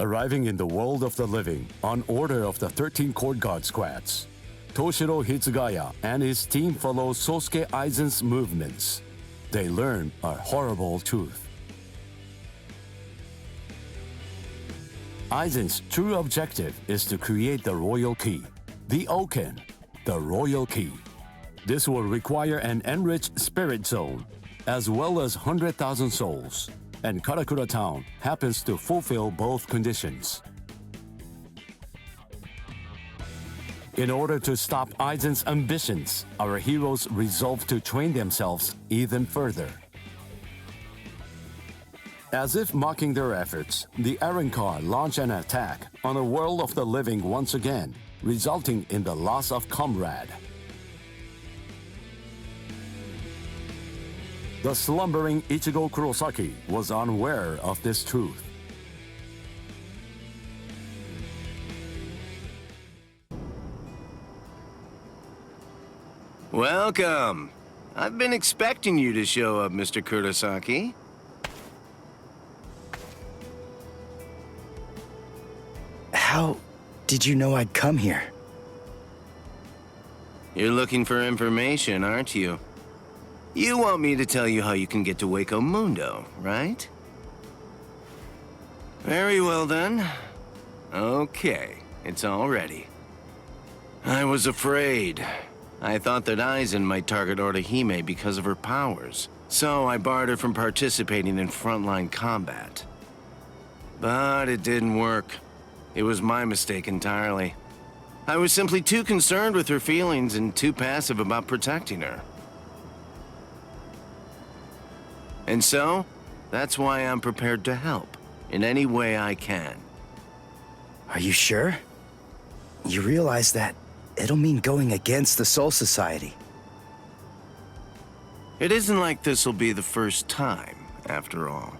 Arriving in the world of the living on order of the 13 Court Guard squads, Toshiro Hitsugaya and his team follow Sosuke Aizen's movements. They learn a horrible truth. Aizen's true objective is to create the royal key, the Oken, the royal key. This will require an enriched spirit zone, as well as 100,000 souls, and Karakura Town happens to fulfill both conditions. In order to stop Aizen's ambitions, our heroes resolve to train themselves even further. As if mocking their efforts, the Arrancar launch an attack on the world of the living once again, resulting in the loss of comrade. The slumbering Ichigo Kurosaki was unaware of this truth. Welcome. I've been expecting you to show up, Mr. Kurosaki. How did you know I'd come here? You're looking for information, aren't you? You want me to tell you how you can get to Waco Mundo, right? Very well then. Okay, it's all ready. I was afraid. I thought that Aizen might target Orihime because of her powers, so I barred her from participating in frontline combat. But it didn't work. It was my mistake entirely. I was simply too concerned with her feelings and too passive about protecting her. And so, that's why I'm prepared to help, in any way I can. Are you sure? You realize that it'll mean going against the Soul Society. It isn't like this'll be the first time, after all.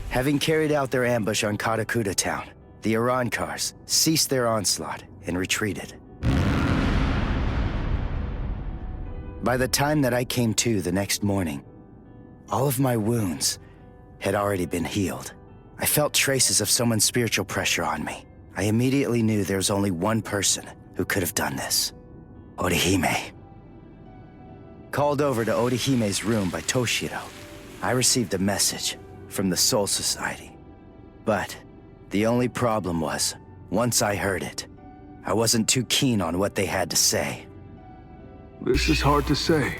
Having carried out their ambush on Karakura Town, the Arrancars ceased their onslaught and retreated. By the time that I came to the next morning, all of my wounds had already been healed. I felt traces of someone's spiritual pressure on me. I immediately knew there was only one person who could have done this. Orihime. Called over to Orihime's room by Toshiro, I received a message from the Soul Society. But the only problem was, once I heard it, I wasn't too keen on what they had to say. This is hard to say,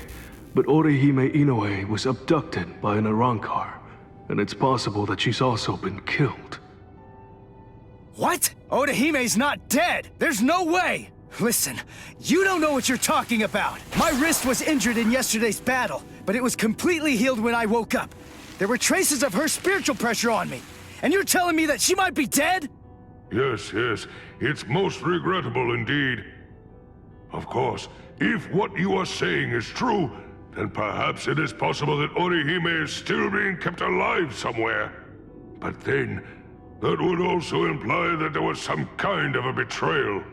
but Orihime Inoue was abducted by an Arrancar, and it's possible that she's also been killed. What? Orihime's not dead! There's no way! Listen, you don't know what you're talking about! My wrist was injured in yesterday's battle, but it was completely healed when I woke up. There were traces of her spiritual pressure on me, and you're telling me that she might be dead? Yes, it's most regrettable indeed. Of course, if what you are saying is true, then perhaps it is possible that Orihime is still being kept alive somewhere. But then, that would also imply that there was some kind of a betrayal.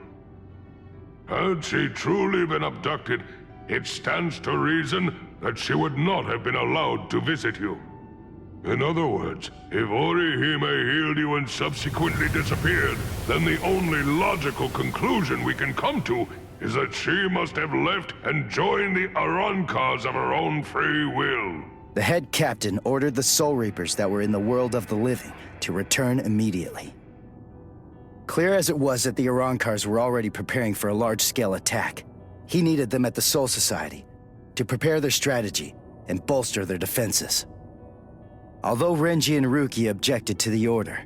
Had she truly been abducted, it stands to reason that she would not have been allowed to visit you. In other words, if Orihime healed you and subsequently disappeared, then the only logical conclusion we can come to is that she must have left and joined the Arrancars of her own free will. The head captain ordered the Soul Reapers that were in the world of the living to return immediately. Clear as it was that the Arrancars were already preparing for a large-scale attack, he needed them at the Soul Society to prepare their strategy and bolster their defenses. Although Renji and Ruki objected to the order,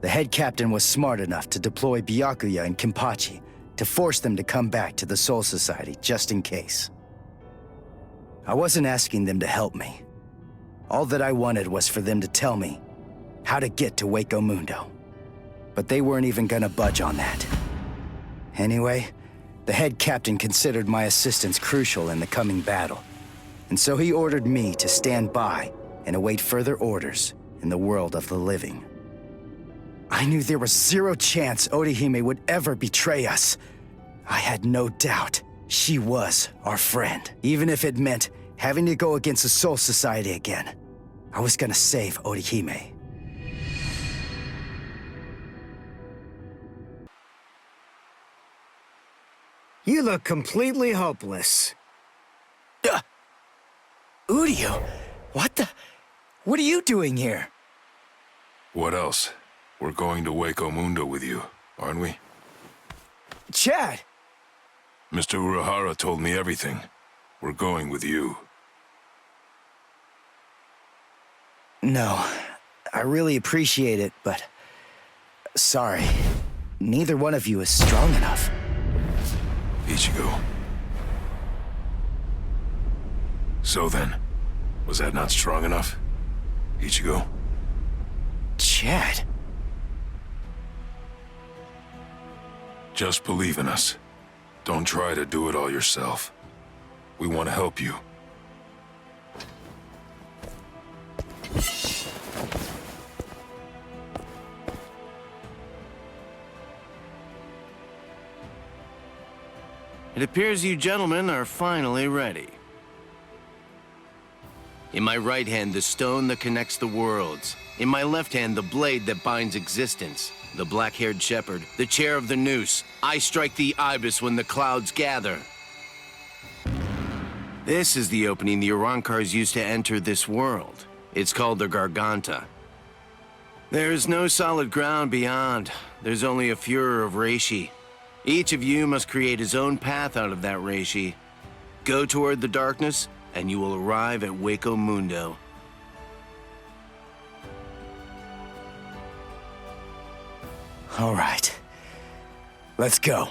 the head captain was smart enough to deploy Byakuya and Kenpachi to force them to come back to the Soul Society just in case. I wasn't asking them to help me. All that I wanted was for them to tell me how to get to Waco Mundo. But they weren't even gonna budge on that. Anyway, the head captain considered my assistance crucial in the coming battle, and so he ordered me to stand by and await further orders in the world of the living. I knew there was zero chance Orihime would ever betray us. I had no doubt she was our friend, even if it meant Having to go against the Soul Society again. I was gonna save Orihime. You look completely hopeless. Uryu, what are you doing here? What else? We're going to Waco Mundo with you, aren't we? Chad! Mr. Urahara told me everything. We're going with you. No, I really appreciate it, but... Sorry. Neither one of you is strong enough. Ichigo. So then, was that not strong enough? Ichigo? Chad? Just believe in us. Don't try to do it all yourself. We want to help you. It appears you gentlemen are finally ready. In my right hand, the stone that connects the worlds. In my left hand, the blade that binds existence. The black-haired shepherd, the chair of the noose. I strike the ibis when the clouds gather. This is the opening the Urankars used to enter this world. It's called the Garganta. There's no solid ground beyond. There's only a furor of reishi. Each of you must create his own path out of that reishi. Go toward the darkness, and you will arrive at Waco Mundo. All right. Let's go.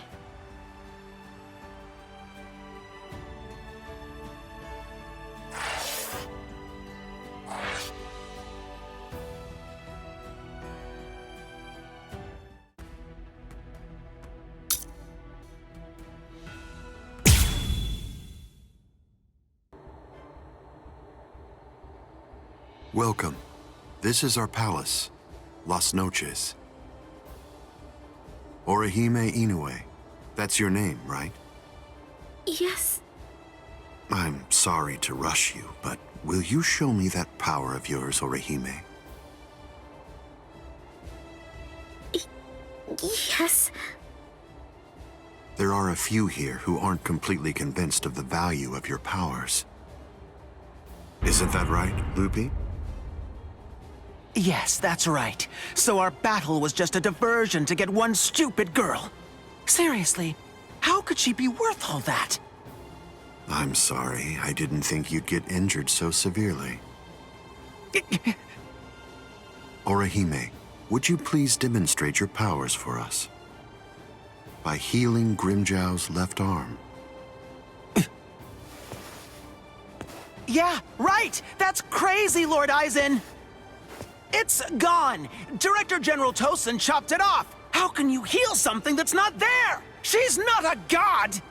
Welcome. This is our palace, Las Noches. Orihime Inoue. That's your name, right? Yes. I'm sorry to rush you, but will you show me that power of yours, Orihime? Yes. There are a few here who aren't completely convinced of the value of your powers. Isn't that right, Lupi? Yes, that's right. So our battle was just a diversion to get one stupid girl. Seriously, how could she be worth all that? I'm sorry. I didn't think you'd get injured so severely. Orihime, would you please demonstrate your powers for us? By healing Grimjow's left arm. Yeah, right! That's crazy, Lord Aizen! It's gone! Director General Tosin chopped it off! How can you heal something that's not there? She's not a god!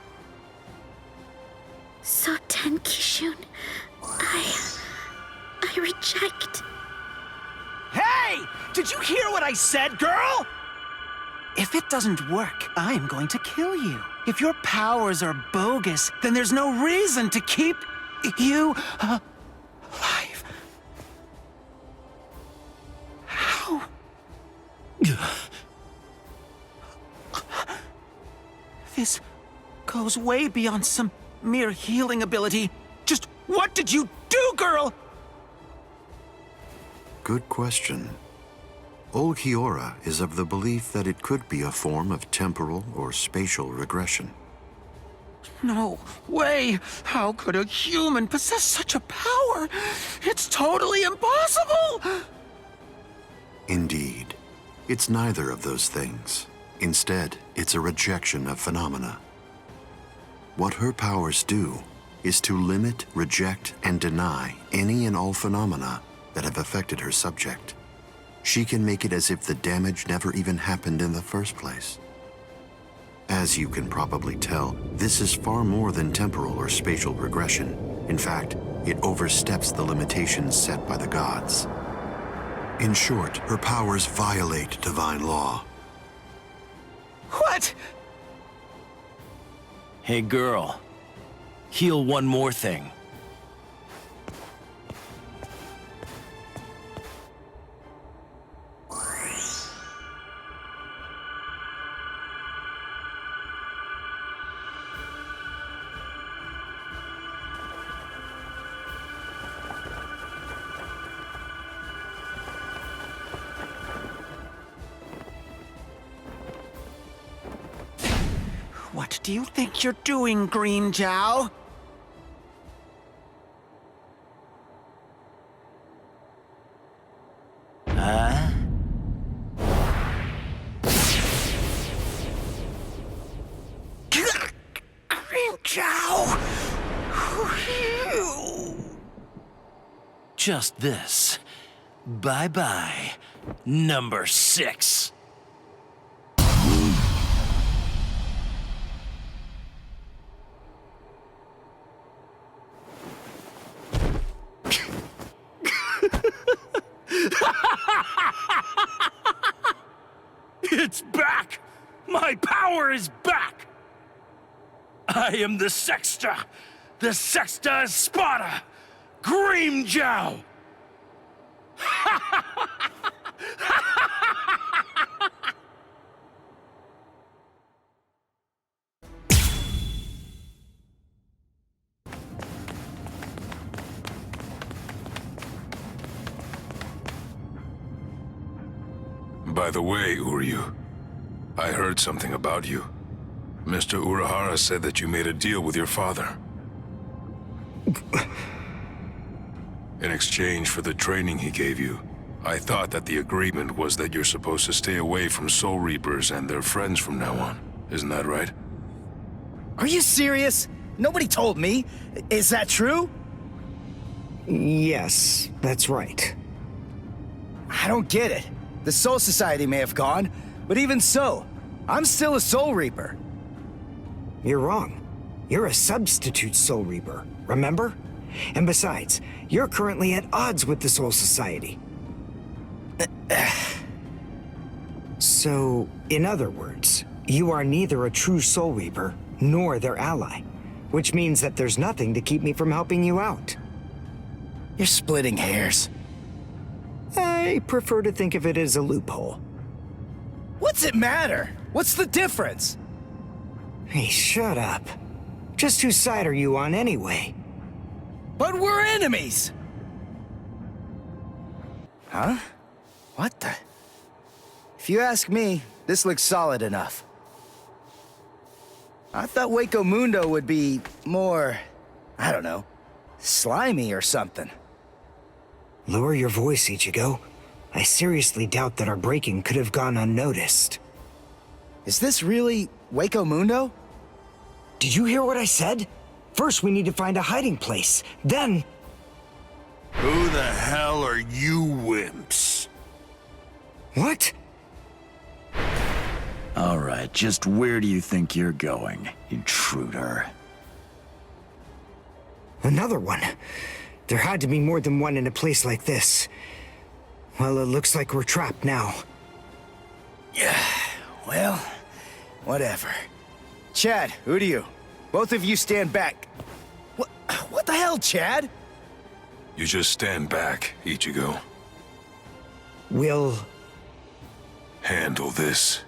Soten Kishun, I reject. Hey! Did you hear what I said, girl? If it doesn't work, I'm going to kill you. If your powers are bogus, then there's no reason to keep you alive. How? This goes way beyond some mere healing ability. Just what did you do, girl? Good question. Old Kiora is of the belief that it could be a form of temporal or spatial regression. No way! How could a human possess such a power? It's totally impossible! Indeed. It's neither of those things. Instead, it's a rejection of phenomena. What her powers do is to limit, reject, and deny any and all phenomena that have affected her subject. She can make it as if the damage never even happened in the first place. As you can probably tell, this is far more than temporal or spatial regression. In fact, it oversteps the limitations set by the gods. In short, her powers violate divine law. What? Hey girl, heal one more thing. What do you think you're doing, Green Jow? Huh? Green Jow! Just this. Bye-bye, number 6. It's back! My power is back! I am the Sexta Espada, Green Jow! By the way, Uryu, I heard something about you. Mr. Urahara said that you made a deal with your father. In exchange for the training he gave you, I thought that the agreement was that you're supposed to stay away from Soul Reapers and their friends from now on. Isn't that right? Are you serious? Nobody told me. Is that true? Yes, that's right. I don't get it. The Soul Society may have gone, but even so, I'm still a Soul Reaper. You're wrong. You're a substitute Soul Reaper, remember? And besides, you're currently at odds with the Soul Society. So, in other words, you are neither a true Soul Reaper nor their ally, which means that there's nothing to keep me from helping you out. You're splitting hairs. I prefer to think of it as a loophole. What's it matter? What's the difference? Hey, shut up. Just whose side are you on anyway? But we're enemies! Huh? What the? If you ask me, this looks solid enough. I thought Waco Mundo would be more, I don't know, slimy or something. Lower your voice, Ichigo. I seriously doubt that our break-in could have gone unnoticed. Is this really Waco Mundo? Did you hear what I said? First, we need to find a hiding place. Then... Who the hell are you wimps? What? All right, just where do you think you're going, intruder? Another one. There had to be more than one in a place like this. Well, it looks like we're trapped now. Yeah, well, whatever. Chad, who do you? Both of you stand back. What the hell, Chad? You just stand back, Ichigo. We'll... handle this.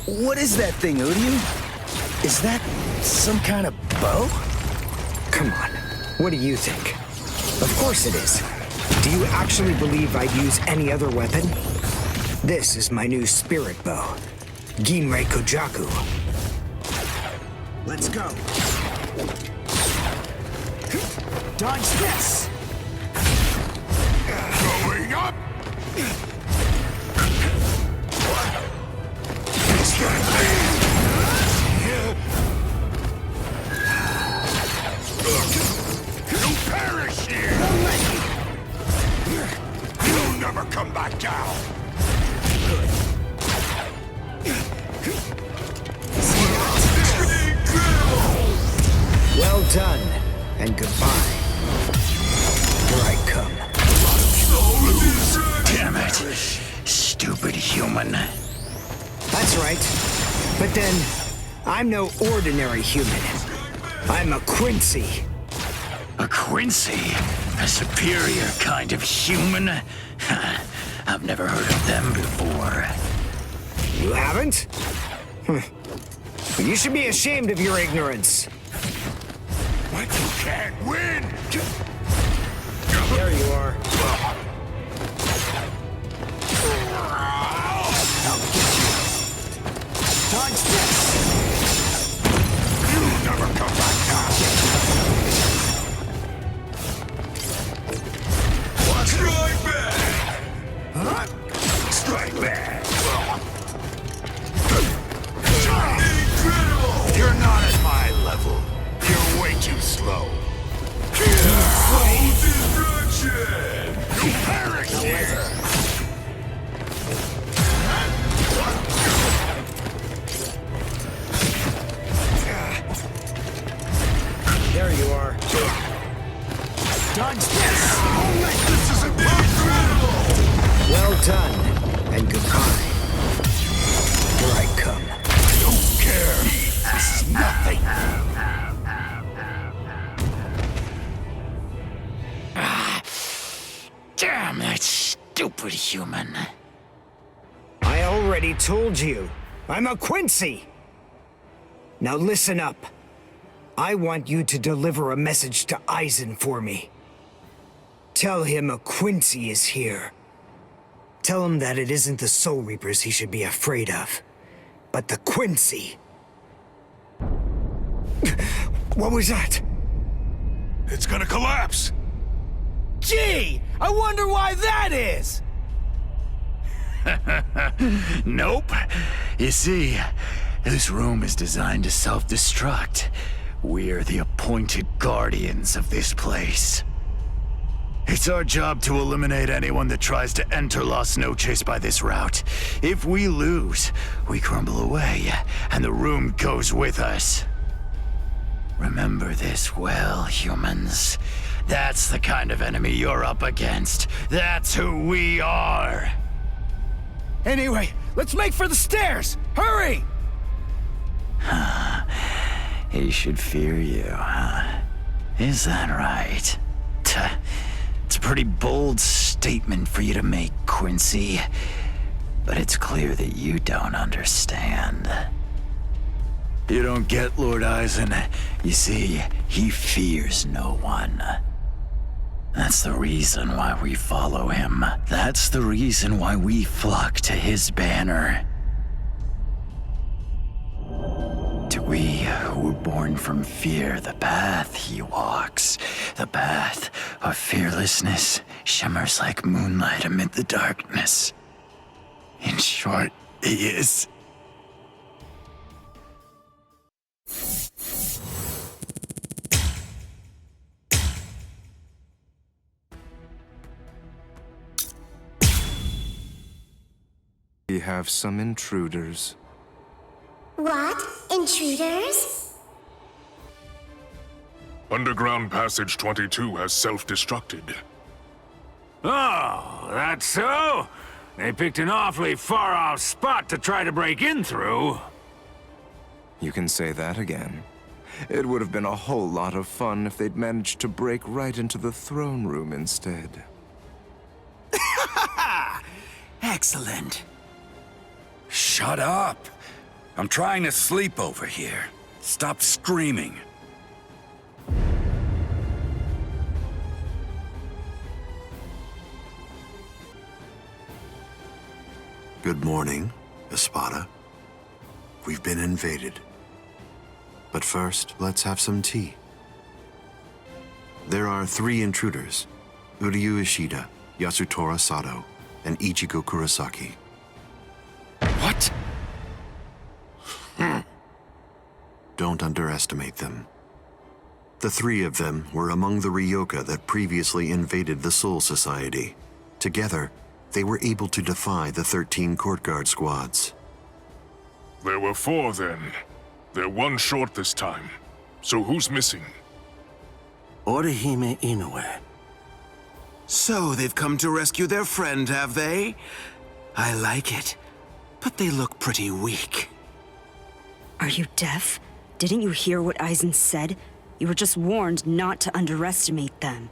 What is that thing, Uryu? Is that some kind of bow? Come on, what do you think? Of course it is. Do you actually believe I'd use any other weapon? This is my new spirit bow, Ginrei Kojaku. Let's go. Dodge this! Going up! You perish here! You'll never come back down! Well done, and goodbye. Here I come. Damn it, stupid human. That's right. But then, I'm no ordinary human. I'm a Quincy. A Quincy? A superior kind of human? I've never heard of them before. You haven't? You should be ashamed of your ignorance. But you can't win! There you are. Dodge this! You'll never come back now! Strike back! Huh? Strike back! Incredible! You're not at my level. You're way too slow. Destruction! You perish here! There you are. Dodge this! This is incredible! Well done, and goodbye. Here I come. I don't care. This is nothing. Damn that stupid human. I already told you. I'm a Quincy. Now listen up. I want you to deliver a message to Eisen for me. Tell him a Quincy is here. Tell him that it isn't the Soul Reapers he should be afraid of, but the Quincy. What was that? It's gonna collapse. Gee, I wonder why that is! Nope. You see, this room is designed to self-destruct. We're the appointed guardians of this place. It's our job to eliminate anyone that tries to enter Las Noches by this route. If we lose, we crumble away, and the room goes with us. Remember this well, humans. That's the kind of enemy you're up against. That's who we are. Anyway, let's make for the stairs! Hurry! He should fear you, huh? Is that right? It's a pretty bold statement for you to make, Quincy. But it's clear that you don't understand. You don't get Lord Eisen. You see, he fears no one. That's the reason why we follow him. That's the reason why we flock to his banner. To we who were born from fear, the path he walks, the path of fearlessness, shimmers like moonlight amid the darkness. In short, he is... We have some intruders. What? Intruders? Underground Passage 22 has self-destructed. Oh, that's so? They picked an awfully far-off spot to try to break in through. You can say that again. It would have been a whole lot of fun if they'd managed to break right into the throne room instead. Excellent. Shut up! I'm trying to sleep over here. Stop screaming. Good morning, Espada. We've been invaded. But first, let's have some tea. There are 3 intruders: Uryu Ishida, Yasutora Sato, and Ichigo Kurosaki. What? Don't underestimate them. The 3 of them were among the Ryoka that previously invaded the Soul Society. Together, they were able to defy the 13 court guard squads. There were 4 then. They're 1 short this time. So who's missing? Orihime Inoue. So they've come to rescue their friend, have they? I like it. But they look pretty weak. Are you deaf? Didn't you hear what Eisen said? You were just warned not to underestimate them.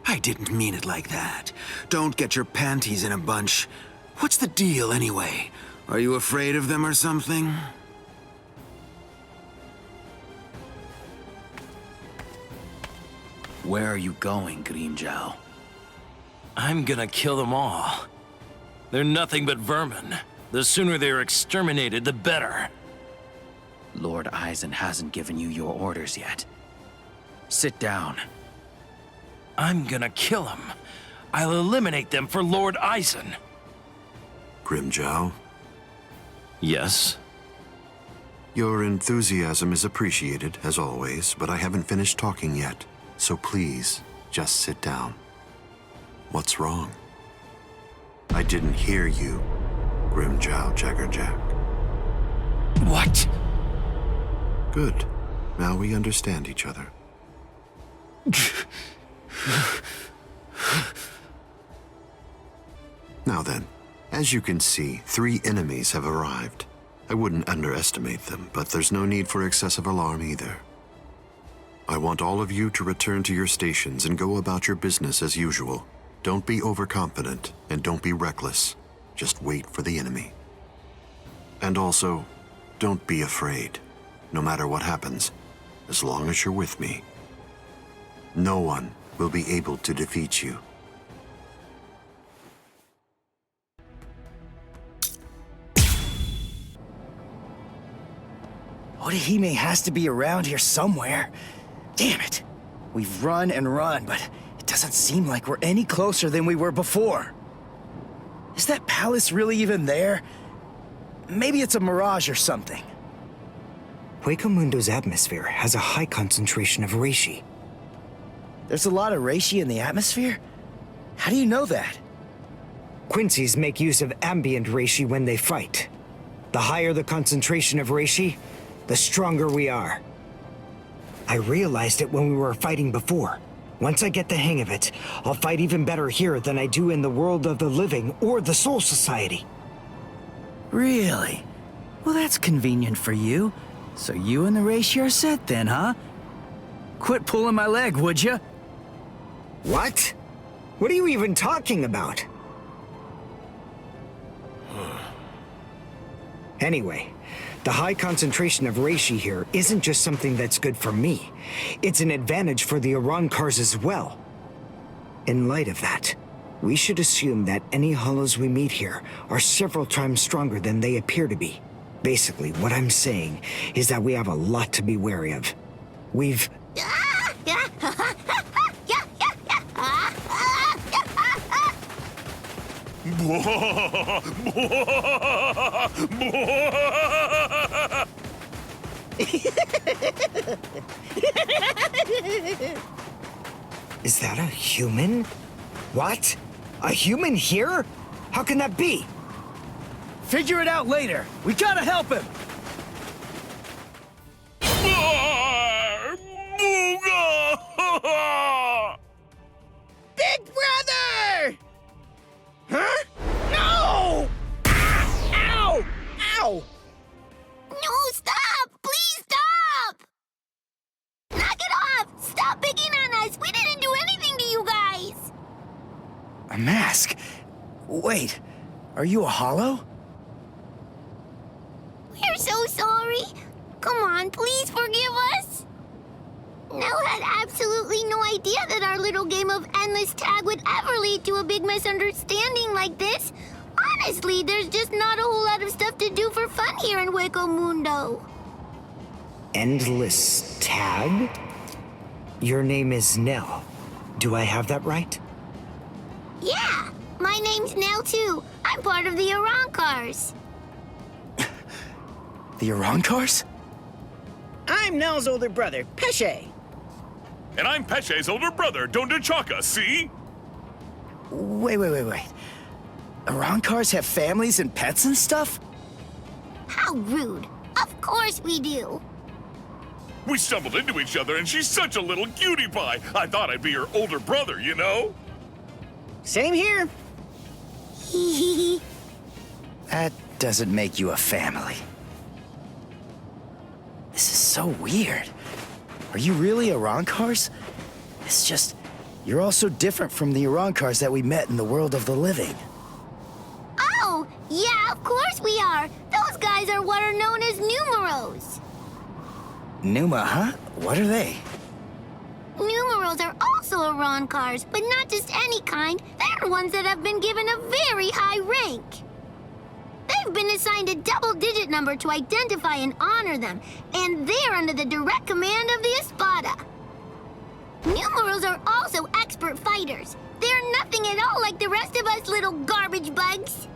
I didn't mean it like that. Don't get your panties in a bunch. What's the deal, anyway? Are you afraid of them or something? Where are you going, Grimmjow? I'm gonna kill them all. They're nothing but vermin. The sooner they're exterminated, the better. Lord Eisen hasn't given you your orders yet. Sit down. I'm gonna kill him. I'll eliminate them for Lord Eisen. Grimjow? Yes? Your enthusiasm is appreciated, as always, but I haven't finished talking yet. So please, just sit down. What's wrong? I didn't hear you, Grimjow Jaggerjack. What? Good. Now we understand each other. Now then, as you can see, 3 enemies have arrived. I wouldn't underestimate them, but there's no need for excessive alarm either. I want all of you to return to your stations and go about your business as usual. Don't be overconfident, and don't be reckless. Just wait for the enemy. And also, don't be afraid. No matter what happens, as long as you're with me, no one will be able to defeat you. Orihime has to be around here somewhere. Damn it. We've run and run, but it doesn't seem like we're any closer than we were before. Is that palace really even there? Maybe it's a mirage or something. Huecomundo's atmosphere has a high concentration of reishi. There's a lot of reishi in the atmosphere? How do you know that? Quincy's make use of ambient reishi when they fight. The higher the concentration of reishi, the stronger we are. I realized it when we were fighting before. Once I get the hang of it, I'll fight even better here than I do in the world of the living or the Soul Society. Really? Well, that's convenient for you. So you and the reishi are set then, huh? Quit pulling my leg, would you? What? What are you even talking about? Anyway, the high concentration of reishi here isn't just something that's good for me. It's an advantage for the Arankars as well. In light of that, we should assume that any hollows we meet here are several times stronger than they appear to be. Basically, what I'm saying is that we have a lot to be wary of. We've... Is that a human? What? A human here? How can that be? Figure it out later. We gotta help him. Big brother! Huh? No! Ow! Ow! No, stop! Please stop! Knock it off! Stop picking on us! We didn't do anything to you guys! A mask? Wait, are you a hollow? We're so sorry. Come on, please forgive us. Nell had absolutely no idea that our little game of endless tag would ever lead to a big misunderstanding like this. Honestly, there's just not a whole lot of stuff to do for fun here in Huecomundo. Endless tag? Your name is Nell. Do I have that right? Yeah, my name's Nell too. I'm part of the Arankars. The Arankars? I'm Nell's older brother, Pesce. And I'm Pesce's older brother, Dondachaka, see? Wait. Arankars have families and pets and stuff? How rude. Of course we do. We stumbled into each other and she's such a little cutie pie. I thought I'd be her older brother, you know? Same here. That doesn't make you a family. This is so weird. Are you really Arankars? It's just, you're all so different from the Arankars that we met in the world of the living. Oh, yeah, of course we are. Those guys are what are known as numeros. Numa, huh? What are they? Numeros are also Arankars, but not just any kind. They're ones that have been given a very high rank. They They've been assigned a double-digit number to identify and honor them, and they're under the direct command of the Espada. Numerals are also expert fighters. They're nothing at all like the rest of us little garbage bugs.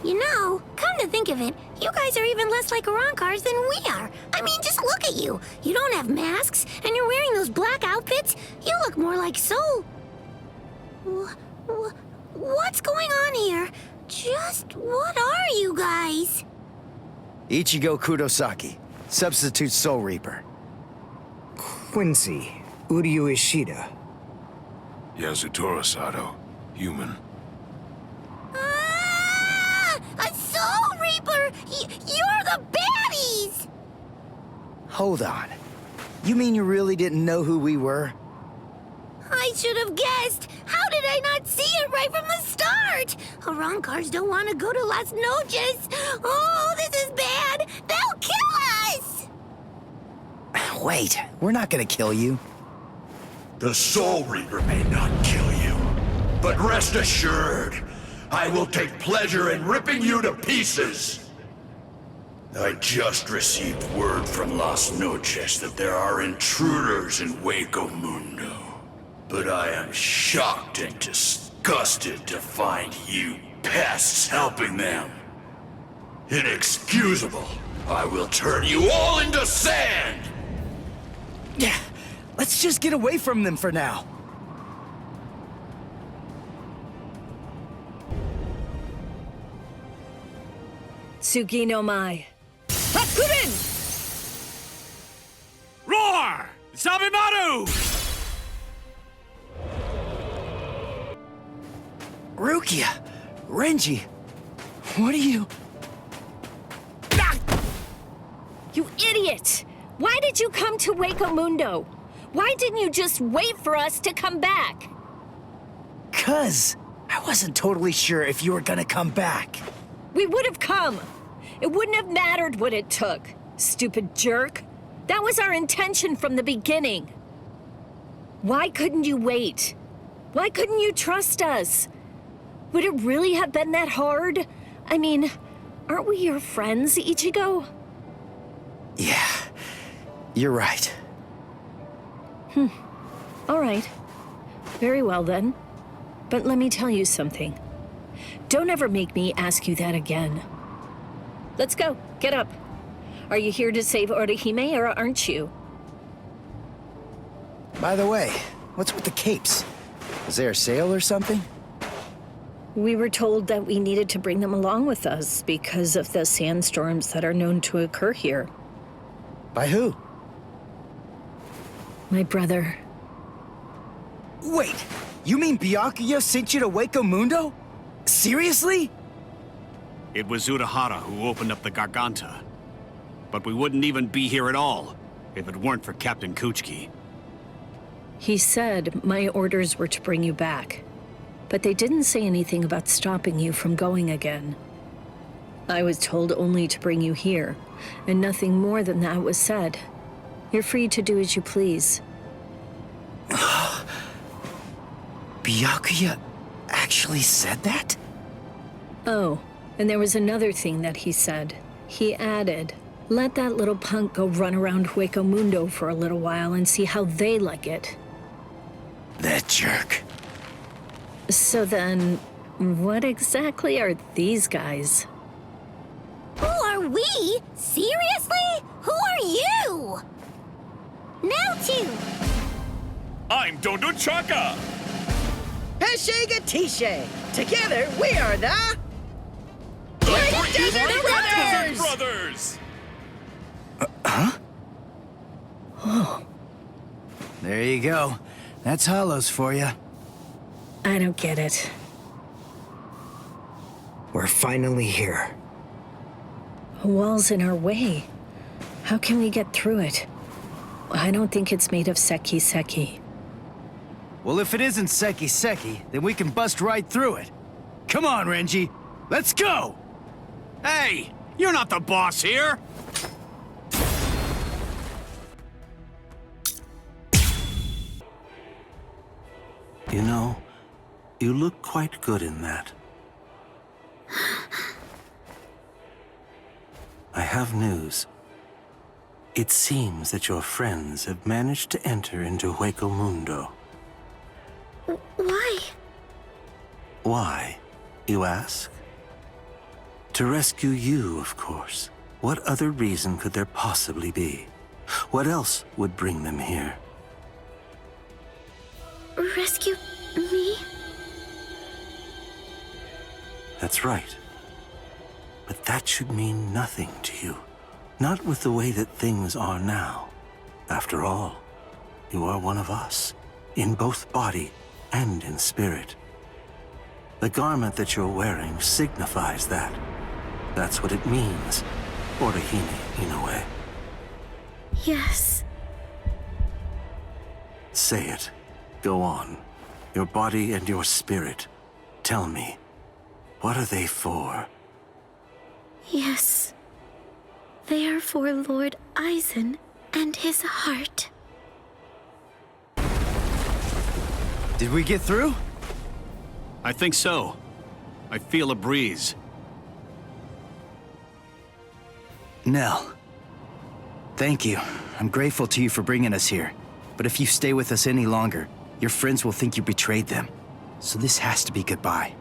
You know, come to think of it, you guys are even less like Arankars than we are. I mean, just look at you. You don't have masks, and you're wearing those black outfits. You look more like Soul. What's going on here? Just what are you guys? Ichigo Kurosaki, substitute Soul Reaper. Quincy, Uryu Ishida. Yasutora Sato, human. A Soul Reaper! You're the baddies! Hold on. You mean you really didn't know who we were? I should have guessed. How did I not see it right from the start? Arankars don't want to go to Las Noches. Oh, this is bad. They'll kill us! Wait, we're not gonna kill you. The Soul Reaper may not kill you, but rest assured, I will take pleasure in ripping you to pieces. I just received word from Las Noches that there are intruders in Hueco Mundo. But I am shocked and disgusted to find you pests helping them. Inexcusable. I will turn you all into sand! Yeah, let's just get away from them for now. Tsugi no Mai. Hakurin! Roar! Sabimaru! Rukia! Renji! What are you... You idiot! Why did you come to Hueco Mundo? Why didn't you just wait for us to come back? 'Cause I wasn't totally sure if you were gonna come back. We would have come. It wouldn't have mattered what it took, stupid jerk. That was our intention from the beginning. Why couldn't you wait? Why couldn't you trust us? Would it really have been that hard? I mean, aren't we your friends, Ichigo? Yeah, you're right. All right. Very well then. But let me tell you something. Don't ever make me ask you that again. Let's go. Get up. Are you here to save Orihime or aren't you? By the way, what's with the capes? Is there a sale or something? We were told that we needed to bring them along with us because of the sandstorms that are known to occur here. By who? My brother. Wait, you mean Byakuya sent you to Hueco Mundo? Seriously? It was Urahara who opened up the Garganta. But we wouldn't even be here at all if it weren't for Captain Kuchiki. He said my orders were to bring you back, but they didn't say anything about stopping you from going again. I was told only to bring you here, and nothing more than that was said. You're free to do as you please. Byakuya actually said that? Oh, and there was another thing that he said. He added, let that little punk go run around Hueco Mundo for a little while and see how they like it. That jerk. So then, what exactly are these guys? Who are we? Seriously? Who are you? Now two. I'm Dondo Chaka. Heshega Tishe. Together, we are the... Desert Brothers! Huh? Oh. There you go. That's Hollows for you. I don't get it. We're finally here. A wall's in our way. How can we get through it? I don't think it's made of Seki. Well, if it isn't Seki, then we can bust right through it. Come on, Renji. Let's go! Hey, you're not the boss here! You know, you look quite good in that. I have news. It seems that your friends have managed to enter into Hueco Mundo. Why? Why, you ask? To rescue you, of course. What other reason could there possibly be? What else would bring them here? Rescue me? That's right. But that should mean nothing to you. Not with the way that things are now. After all, you are one of us, in both body and in spirit. The garment that you're wearing signifies that. That's what it means, Orihime, in a way. Yes. Say it. Go on. Your body and your spirit. Tell me, what are they for? Yes. They are for Lord Eisen and his heart. Did we get through? I think so. I feel a breeze. Nell. Thank you. I'm grateful to you for bringing us here. But if you stay with us any longer, your friends will think you betrayed them. So this has to be goodbye.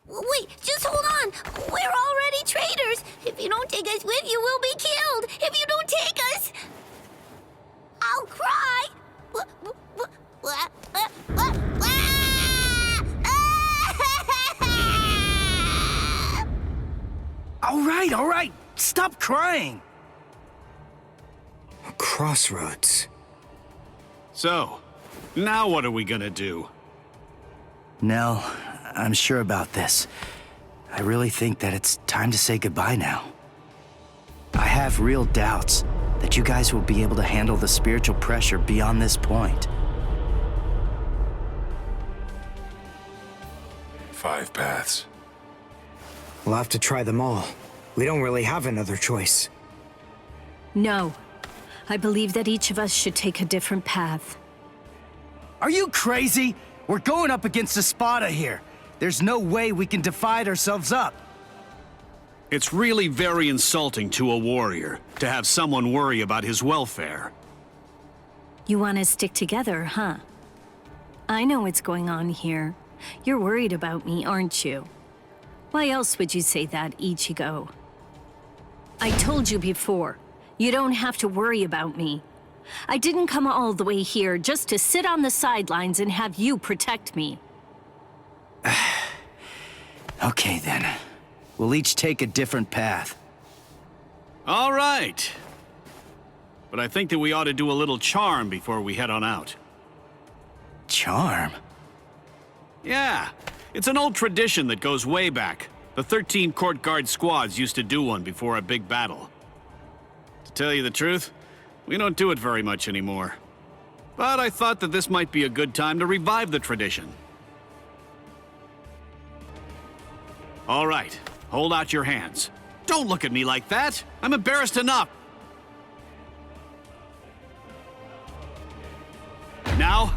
Wait, just hold on. We're already traitors. If you don't take us with you, we'll be killed. If you don't take us, I'll cry. All right. Stop crying. A crossroads. So, now what are we gonna do? Nell, I'm sure about this. I really think that it's time to say goodbye now. I have real doubts that you guys will be able to handle the spiritual pressure beyond this point. 5 paths. We'll have to try them all. We don't really have another choice. No. I believe that each of us should take a different path. Are you crazy? We're going up against Espada here. There's no way we can divide ourselves up. It's really very insulting to a warrior to have someone worry about his welfare. You want to stick together, huh? I know what's going on here. You're worried about me, aren't you? Why else would you say that, Ichigo? I told you before, you don't have to worry about me. I didn't come all the way here just to sit on the sidelines and have you protect me. Okay then. We'll each take a different path. All right. But I think that we ought to do a little charm before we head on out. Charm? Yeah, it's an old tradition that goes way back. The 13 court guard squads used to do one before a big battle. To tell you the truth, we don't do it very much anymore. But I thought that this might be a good time to revive the tradition. All right, hold out your hands. Don't look at me like that. I'm embarrassed enough. Now,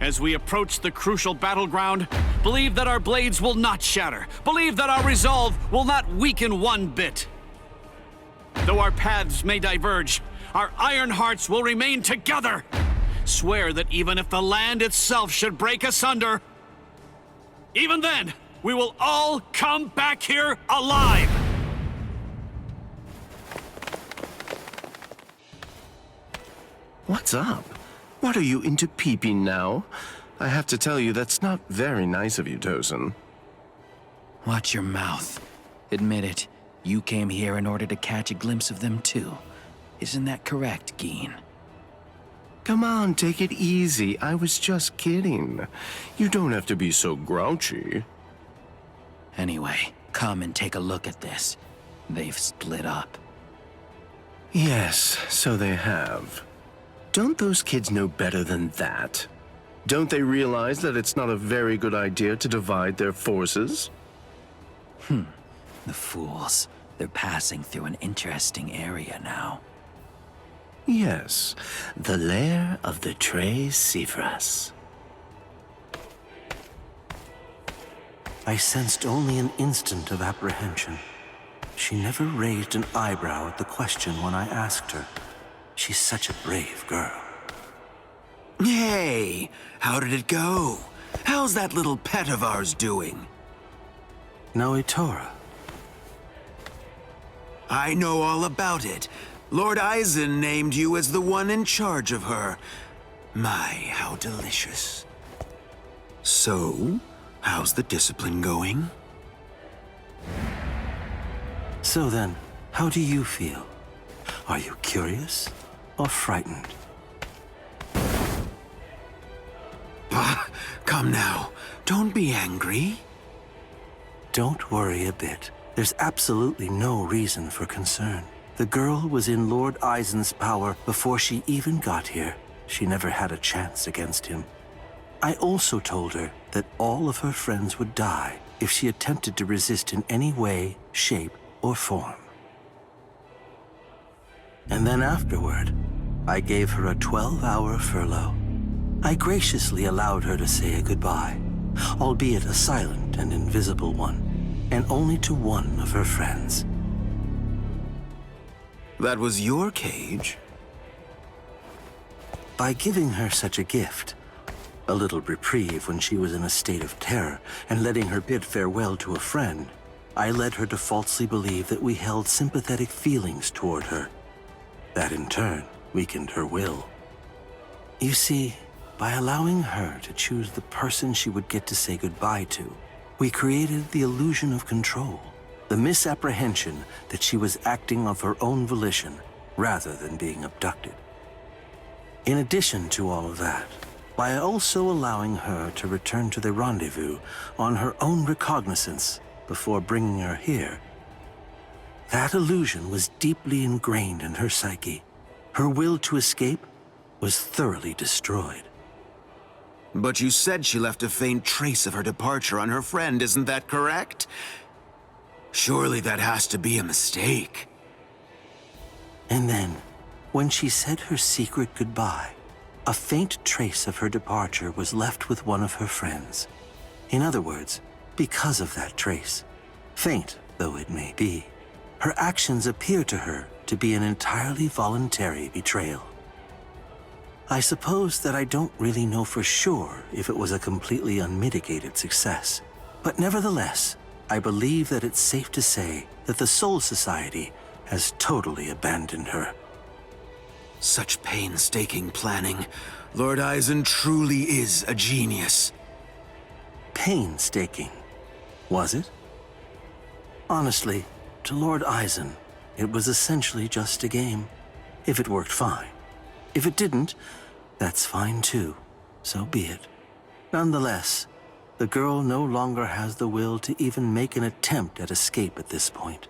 as we approach the crucial battleground, believe that our blades will not shatter. Believe that our resolve will not weaken one bit. Though our paths may diverge, our iron hearts will remain together. Swear that even if the land itself should break asunder, even then, we will all come back here alive. What's up? What are you into peeping now? I have to tell you, that's not very nice of you, Tosin. Watch your mouth. Admit it. You came here in order to catch a glimpse of them too. Isn't that correct, Geen? Come on, take it easy. I was just kidding. You don't have to be so grouchy. Anyway, come and take a look at this. They've split up. Yes, so they have. Don't those kids know better than that? Don't they realize that it's not a very good idea to divide their forces? The fools. They're passing through an interesting area now. Yes, the lair of the Tres Cifras. I sensed only an instant of apprehension. She never raised an eyebrow at the question when I asked her. She's such a brave girl. Hey, how did it go? How's that little pet of ours doing? Noitora. I know all about it. Lord Eisen named you as the one in charge of her. My, how delicious. So, how's the discipline going? So then, how do you feel? Are you curious or frightened? Come now, don't be angry. Don't worry a bit. There's absolutely no reason for concern. The girl was in Lord Eisen's power before she even got here. She never had a chance against him. I also told her that all of her friends would die if she attempted to resist in any way, shape, or form. And then afterward, I gave her a 12-hour furlough. I graciously allowed her to say a goodbye, albeit a silent and invisible one, and only to one of her friends. That was your cage? By giving her such a gift, a little reprieve when she was in a state of terror, and letting her bid farewell to a friend, I led her to falsely believe that we held sympathetic feelings toward her. That in turn weakened her will. You see, by allowing her to choose the person she would get to say goodbye to, we created the illusion of control, the misapprehension that she was acting of her own volition rather than being abducted. In addition to all of that, by also allowing her to return to the rendezvous on her own recognizance before bringing her here, that illusion was deeply ingrained in her psyche. Her will to escape was thoroughly destroyed. But you said she left a faint trace of her departure on her friend, isn't that correct? Surely that has to be a mistake. And then, when she said her secret goodbye, a faint trace of her departure was left with one of her friends. In other words, because of that trace, faint though it may be, her actions appear to her to be an entirely voluntary betrayal. I suppose that I don't really know for sure if it was a completely unmitigated success, but nevertheless, I believe that it's safe to say that the Soul Society has totally abandoned her. Such painstaking planning. Lord Eisen truly is a genius. Painstaking, was it? Honestly, to Lord Eisen, it was essentially just a game. If it worked, fine. If it didn't, that's fine too. So be it. Nonetheless, the girl no longer has the will to even make an attempt at escape at this point.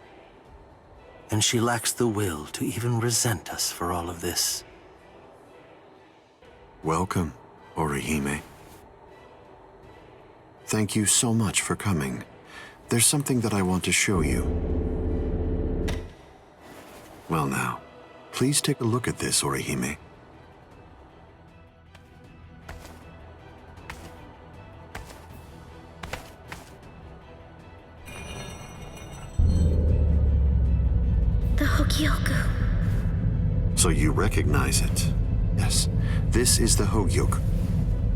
And she lacks the will to even resent us for all of this. Welcome, Orihime. Thank you so much for coming. There's something that I want to show you. Well now, please take a look at this, Orihime. The Hogyoku. So you recognize it? Yes, this is the Hogyoku.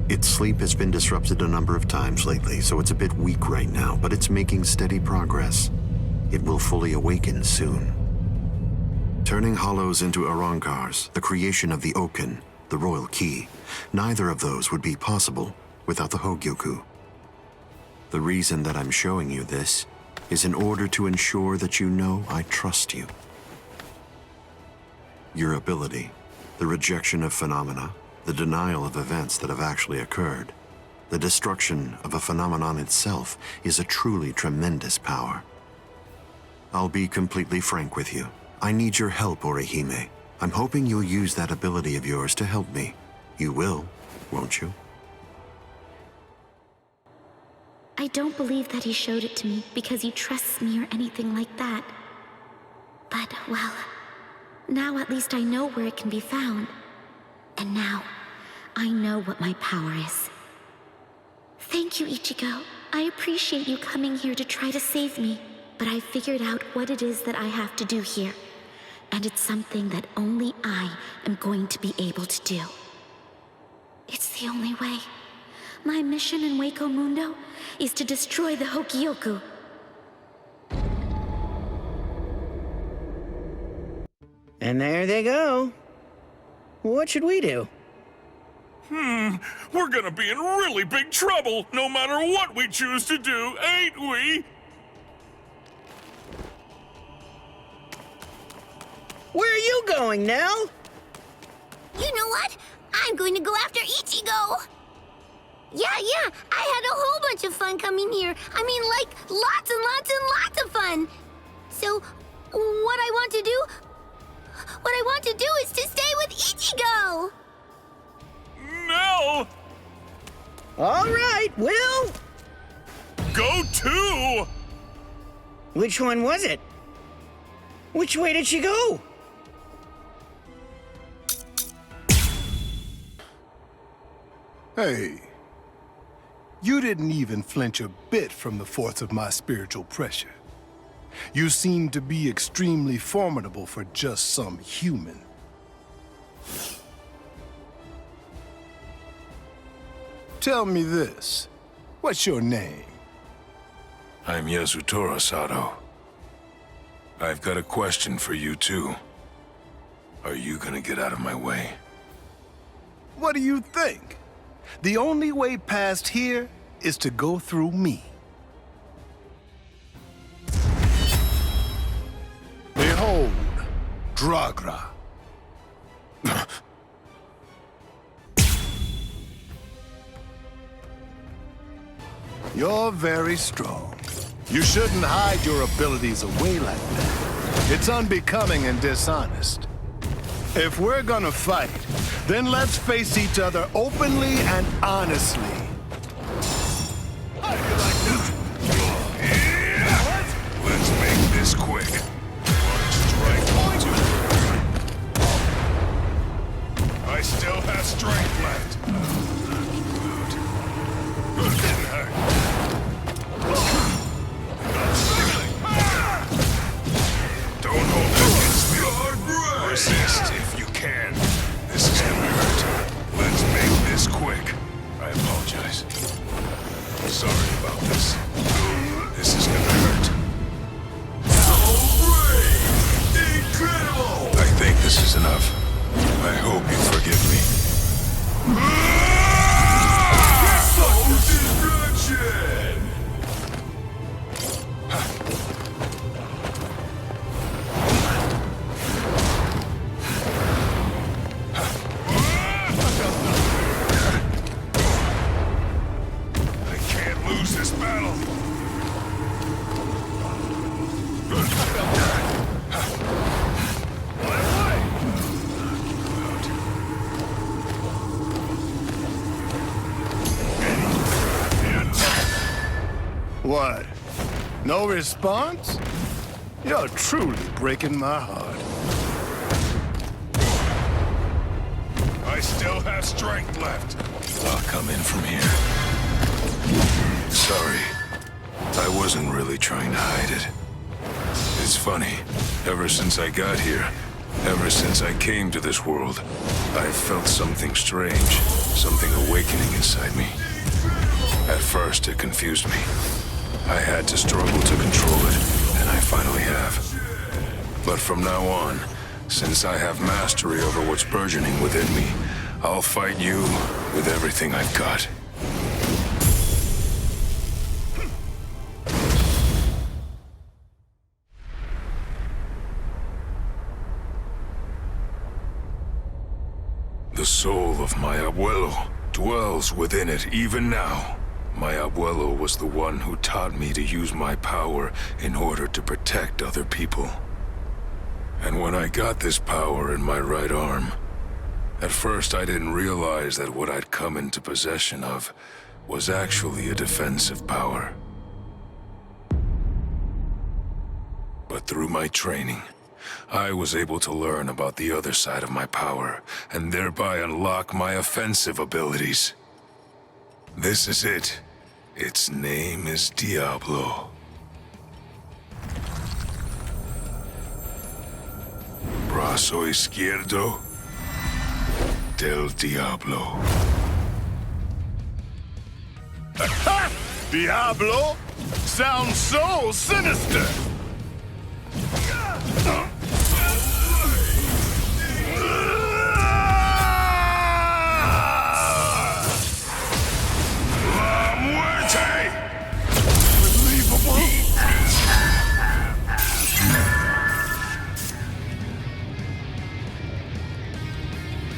Its sleep has been disrupted a number of times lately, so it's a bit weak right now, but it's making steady progress. It will fully awaken soon. Turning hollows into Arankars, the creation of the Oken, the royal key, neither of those would be possible without the Hogyoku. The reason that I'm showing you this is in order to ensure that you know I trust you. Your ability, the rejection of phenomena, the denial of events that have actually occurred, the destruction of a phenomenon itself is a truly tremendous power. I'll be completely frank with you. I need your help, Orihime. I'm hoping you'll use that ability of yours to help me. You will, won't you? I don't believe that he showed it to me because he trusts me or anything like that. But, well, now at least I know where it can be found. And now, I know what my power is. Thank you, Ichigo. I appreciate you coming here to try to save me, but I figured out what it is that I have to do here. And it's something that only I am going to be able to do. It's the only way. My mission in Waco Mundo is to destroy the Hokioku. And there they go. What should we do? We're gonna be in really big trouble, no matter what we choose to do, ain't we? Where are you going, Nell? You know what? I'm going to go after Ichigo. Yeah, I had a whole bunch of fun coming here. I mean, like, lots and lots and lots of fun. So, what I want to do is to stay with Ichigo. No! All right, Will. Go too! Which one was it? Which way did she go? Hey, you didn't even flinch a bit from the force of my spiritual pressure. You seem to be extremely formidable for just some human. Tell me this. What's your name? I'm Yasutora Sato. I've got a question for you, too. Are you gonna get out of my way? What do you think? The only way past here is to go through me. Behold, Dragra. You're very strong. You shouldn't hide your abilities away like that. It's unbecoming and dishonest. If we're gonna fight, then let's face each other openly and honestly. How do you like this? Yeah. Let's make this quick. One strike, two. I still have strength left. Didn't hurt. Don't hold it against me. Resist if you can. This is gonna hurt. Let's make this quick. I apologize. Sorry about this. This is gonna hurt. So brave! Incredible! I think this is enough. I hope you forgive me. Destruction! This battle. What? No response? You're truly breaking my heart. I still have strength left. I'll come in from here. Sorry. I wasn't really trying to hide it. It's funny. Ever since I got here, ever since I came to this world, I've felt something strange, something awakening inside me. At first, it confused me. I had to struggle to control it, and I finally have. But from now on, since I have mastery over what's burgeoning within me, I'll fight you with everything I've got. The soul of my abuelo dwells within it even now. My abuelo was the one who taught me to use my power in order to protect other people. And when I got this power in my right arm, at first I didn't realize that what I'd come into possession of was actually a defensive power. But through my training, I was able to learn about the other side of my power, and thereby unlock my offensive abilities. This is it. Its name is Diablo. Brazo izquierdo del Diablo. Diablo? Sounds so sinister!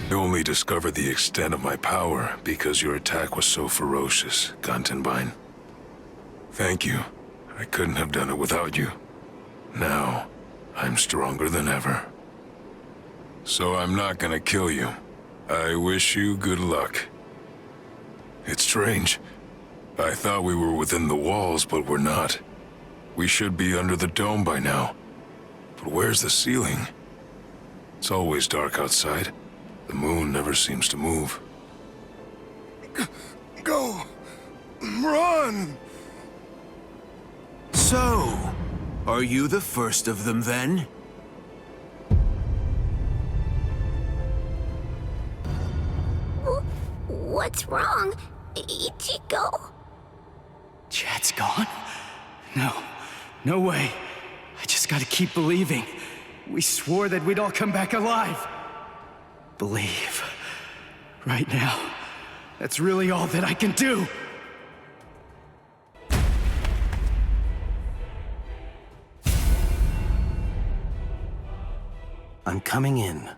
I only discovered the extent of my power because your attack was so ferocious, Gantenbein. Thank you. I couldn't have done it without you. Now, I'm stronger than ever. So I'm not gonna kill you. I wish you good luck. It's strange. I thought we were within the walls, but we're not. We should be under the dome by now. But where's the ceiling? It's always dark outside. The moon never seems to move. Go! Run! So, are you the first of them then? What's wrong, Ichigo? Chad's gone? No way. I just gotta keep believing. We swore that we'd all come back alive. Believe. Right now. That's really all that I can do. I'm coming in.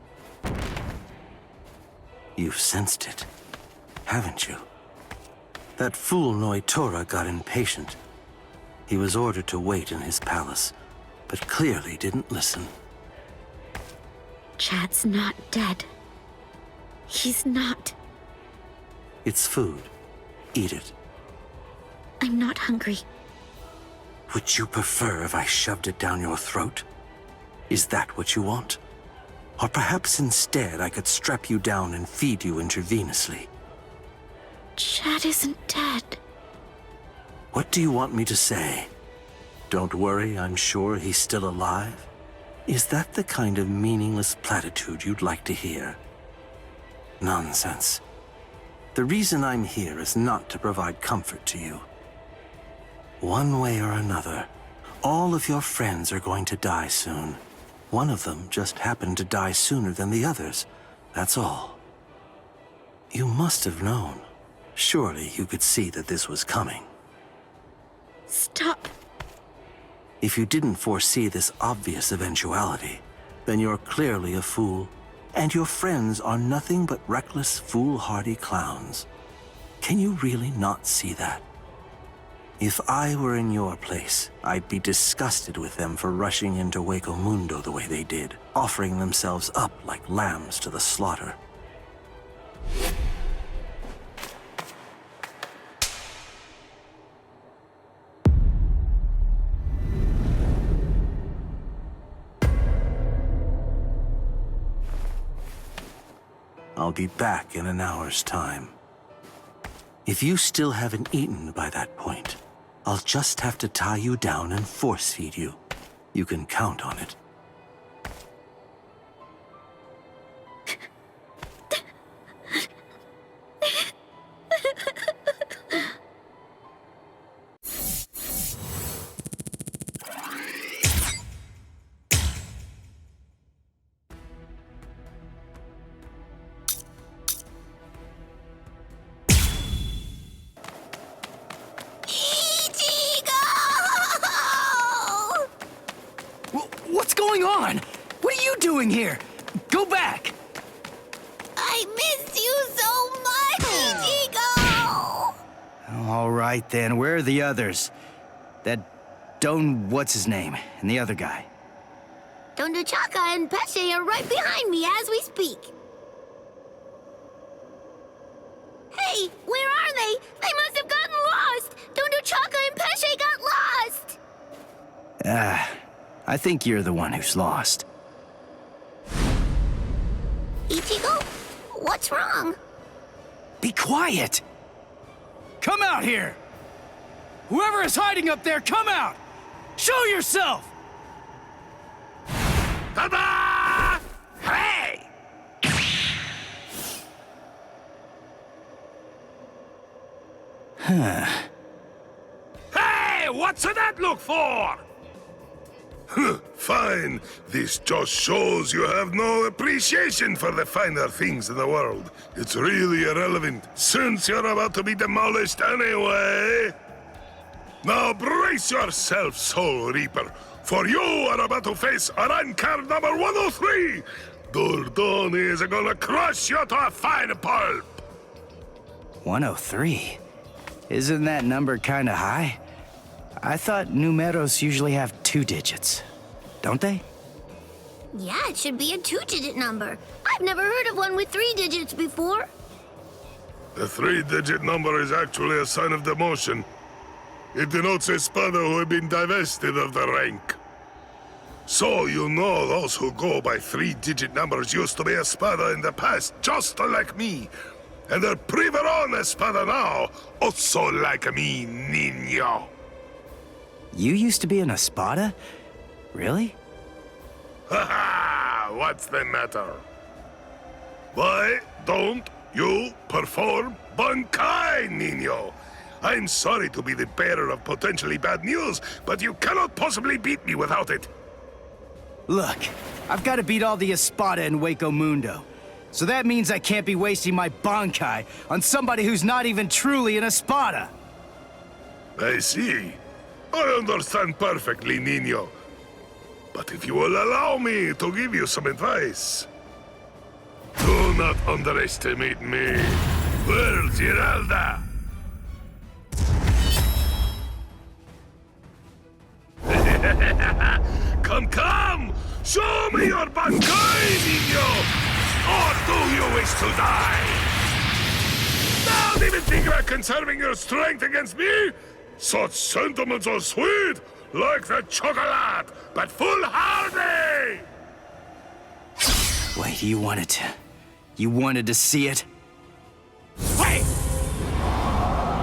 You've sensed it, haven't you? That fool Noitora got impatient. He was ordered to wait in his palace, but clearly didn't listen. Chad's not dead. He's not. It's food. Eat it. I'm not hungry. Would you prefer if I shoved it down your throat? Is that what you want? Or perhaps instead I could strap you down and feed you intravenously. Chad isn't dead. What do you want me to say? Don't worry, I'm sure he's still alive? Is that the kind of meaningless platitude you'd like to hear? Nonsense. The reason I'm here is not to provide comfort to you. One way or another, all of your friends are going to die soon. One of them just happened to die sooner than the others, that's all. You must have known. Surely you could see that this was coming. Stop. If you didn't foresee this obvious eventuality, then you're clearly a fool, and your friends are nothing but reckless, foolhardy clowns. Can you really not see that? If I were in your place, I'd be disgusted with them for rushing into Hueco Mundo the way they did, offering themselves up like lambs to the slaughter. I'll be back in an hour's time. If you still haven't eaten by that point, I'll just have to tie you down and force feed you. You can count on it. What's going on? What are you doing here? Go back! I miss you so much, Ichigo! All right then, where are the others? That Don what's-his-name, and the other guy. Don Chaka and Pesce are right behind me as we speak. Hey, where are they? They must have gotten lost! Don Chaka and Pesce got lost! I think you're the one who's lost. Ichigo, what's wrong? Be quiet! Come out here! Whoever is hiding up there, come out! Show yourself! Ta-da! Hey! Huh. Hey, what's that look for? Fine. This just shows you have no appreciation for the finer things in the world. It's really irrelevant, since you're about to be demolished anyway. Now brace yourself, Soul Reaper, for you are about to face a rank card number 103! Dordoni is gonna crush you to a fine pulp! 103? Isn't that number kinda high? I thought numeros usually have 2 digits. Don't they? Yeah, it should be a 2-digit number. I've never heard of one with 3 digits before. The 3-digit number is actually a sign of demotion. It denotes a spada who have been divested of the rank. So you know those who go by 3-digit numbers used to be a spada in the past, just like me. And they're priveron espada now, also like me, niño. You used to be an espada? Really? Ha ha! What's the matter? Why don't you perform Bankai, niño? I'm sorry to be the bearer of potentially bad news, but you cannot possibly beat me without it. Look, I've got to beat all the espada in Waco Mundo. So that means I can't be wasting my Bankai on somebody who's not even truly an espada. I see. I understand perfectly, niño. But if you will allow me to give you some advice, do not underestimate me. Where's Giralda? Come! Show me your Bankai, niño! Or do you wish to die? Don't even think about conserving your strength against me! Such sentiments are sweet, like the chocolate, but foolhardy! Wait, you wanted to see it? Wait!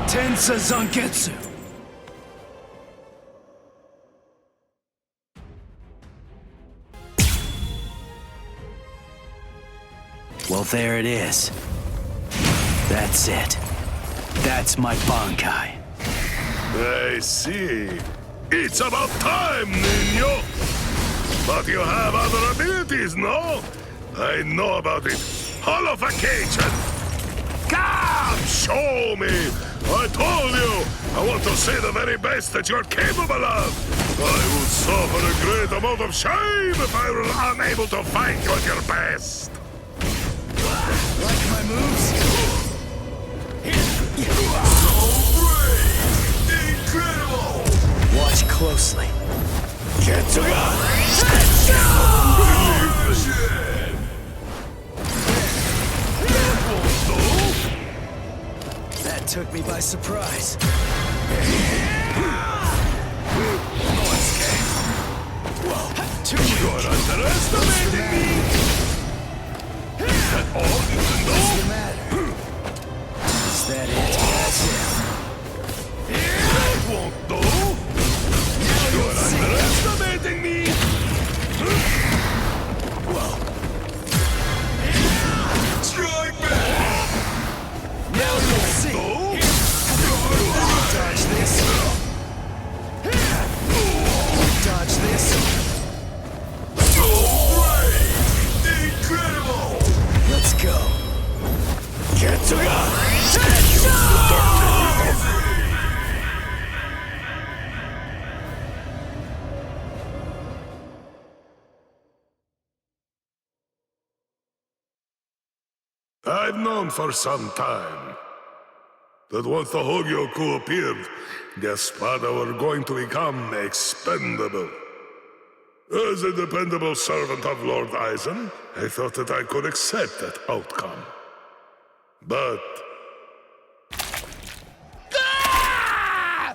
Tensa Zangetsu! Well, there it is. That's it. That's my Bankai. I see. It's about time, niño! But you have other abilities, no? I know about it. Holification! Come, show me! I told you, I want to see the very best that you're capable of! I would suffer a great amount of shame if I were unable to fight you at your best! Like my moves? Incredible! Watch closely. That took me by surprise. You're underestimating me! Is that all you can do? What's the matter? Is that it? That won't do! You're underestimating me! Whoa. Strike back! Now you'll see. Dodge this. Dodge this. So great! Incredible! Let's go. I've known for some time that once the Hogyoku appeared, the Espada were going to become expendable. As a dependable servant of Lord Eisen, I thought that I could accept that outcome. But... Ah!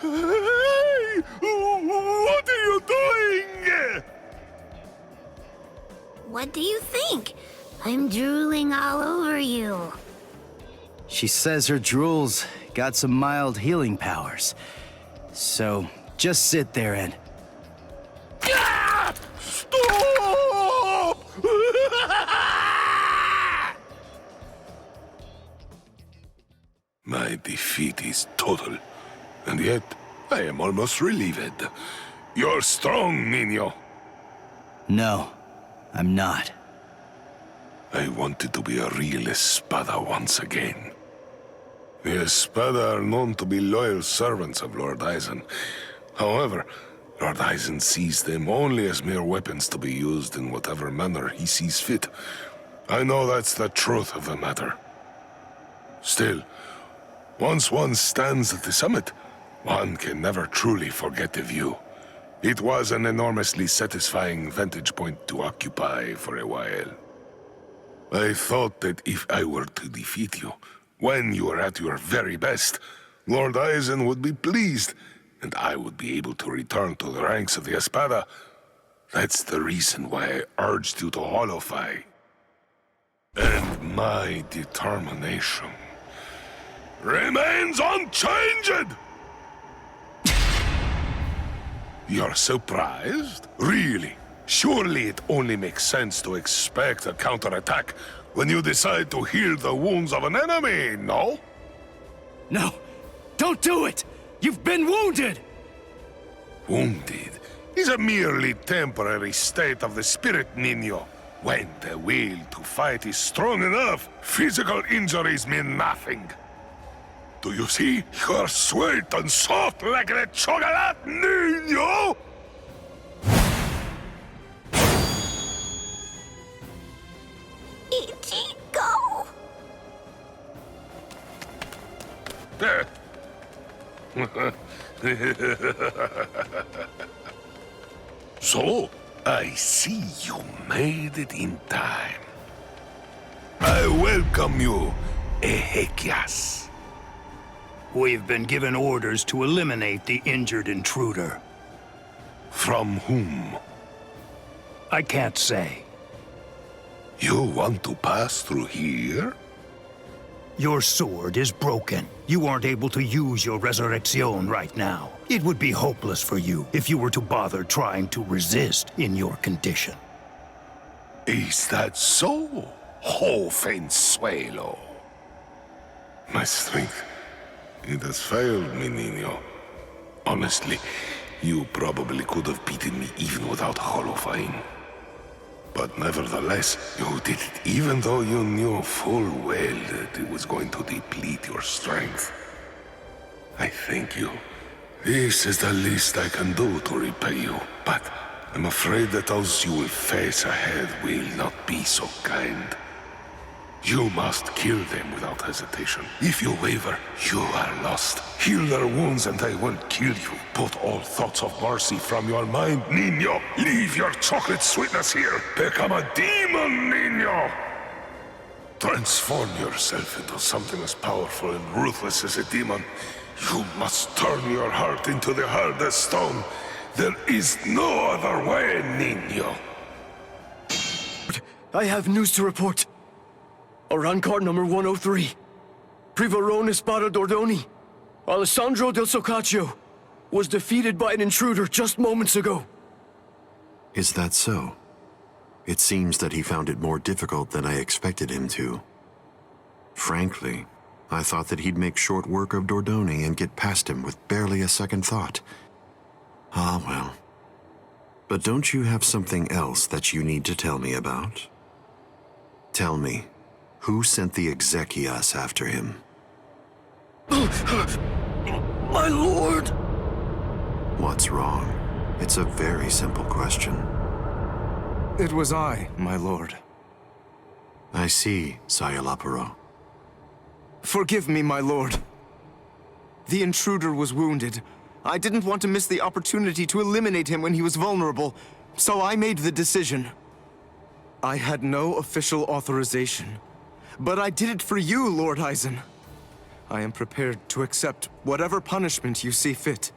Hey! What are you doing? What do you think? I'm drooling all over you. She says her drool's got some mild healing powers. So, just sit there and... Stop! My defeat is total, and yet I am almost relieved. You're strong, Nino. No, I'm not. I wanted to be a real Espada once again. The Espada are known to be loyal servants of Lord Eisen. However, Lord Eisen sees them only as mere weapons to be used in whatever manner he sees fit. I know that's the truth of the matter. Still, once one stands at the summit, one can never truly forget the view. It was an enormously satisfying vantage point to occupy for a while. I thought that if I were to defeat you, when you are at your very best, Lord Eisen would be pleased, and I would be able to return to the ranks of the Espada. That's the reason why I urged you to holofy. And my determination remains unchanged! You're surprised? Really? Surely it only makes sense to expect a counterattack when you decide to heal the wounds of an enemy, no? No! Don't do it! You've been wounded! Wounded is a merely temporary state of the spirit, Nino. When the will to fight is strong enough, physical injuries mean nothing. Do you see? You're sweet and soft like the chocolate, Nino! Go! So, I see you made it in time. I welcome you, Ezequias. We've been given orders to eliminate the injured intruder. From whom? I can't say. You want to pass through here? Your sword is broken. You aren't able to use your resurrection right now. It would be hopeless for you if you were to bother trying to resist in your condition. Is that so, Jovenzuelo? My strength, it has failed me, Nino. Honestly, you probably could have beaten me even without holofying. But nevertheless, you did it even though you knew full well that it was going to deplete your strength. I thank you. This is the least I can do to repay you, but I'm afraid that those you will face ahead will not be so kind. You must kill them without hesitation. If you waver, you are lost. Heal their wounds and I won't kill you. Put all thoughts of mercy from your mind, Nino. Leave your chocolate sweetness here. Become a demon, Nino. Transform yourself into something as powerful and ruthless as a demon. You must turn your heart into the hardest stone. There is no other way, Nino. I have news to report. Around card number 103. Privarone Espada Dordoni, Alessandro del Soccaccio, was defeated by an intruder just moments ago. Is that so? It seems that he found it more difficult than I expected him to. Frankly, I thought that he'd make short work of Dordoni and get past him with barely a second thought. Ah, well. But don't you have something else that you need to tell me about? Tell me, who sent the Ezequias after him? My lord! What's wrong? It's a very simple question. It was I, my lord. I see, Sayalaparo. Forgive me, my lord. The intruder was wounded. I didn't want to miss the opportunity to eliminate him when he was vulnerable, so I made the decision. I had no official authorization, but I did it for you, Lord Eisen. I am prepared to accept whatever punishment you see fit.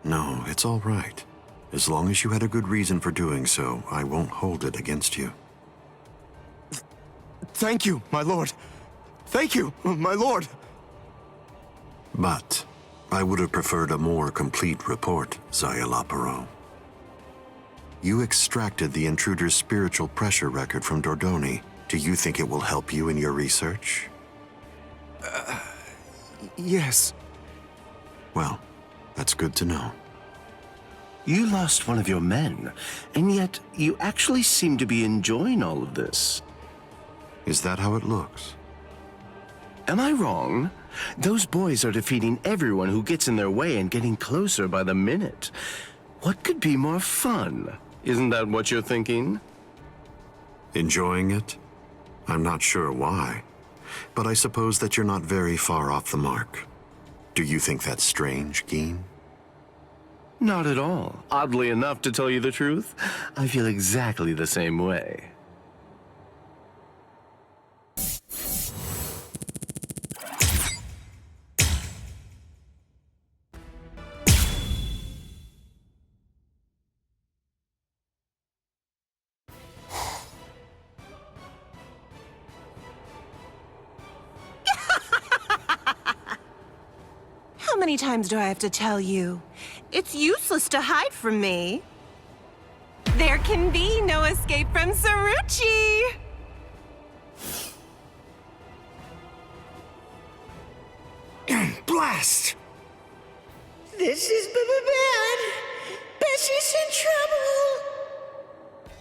No, it's all right. As long as you had a good reason for doing so, I won't hold it against you. Thank you, my lord. Thank you, my lord. But I would have preferred a more complete report, Zaya Laparo. You extracted the intruder's spiritual pressure record from Dordoni. Do you think it will help you in your research? Yes. Well, that's good to know. You lost one of your men, and yet you actually seem to be enjoying all of this. Is that how it looks? Am I wrong? Those boys are defeating everyone who gets in their way and getting closer by the minute. What could be more fun? Isn't that what you're thinking? Enjoying it? I'm not sure why, but I suppose that you're not very far off the mark. Do you think that's strange, Geen? Not at all. Oddly enough, to tell you the truth, I feel exactly the same way. How many times do I have to tell you? It's useless to hide from me. There can be no escape from Saruchi! Blast! This is bad. Bessie's in trouble.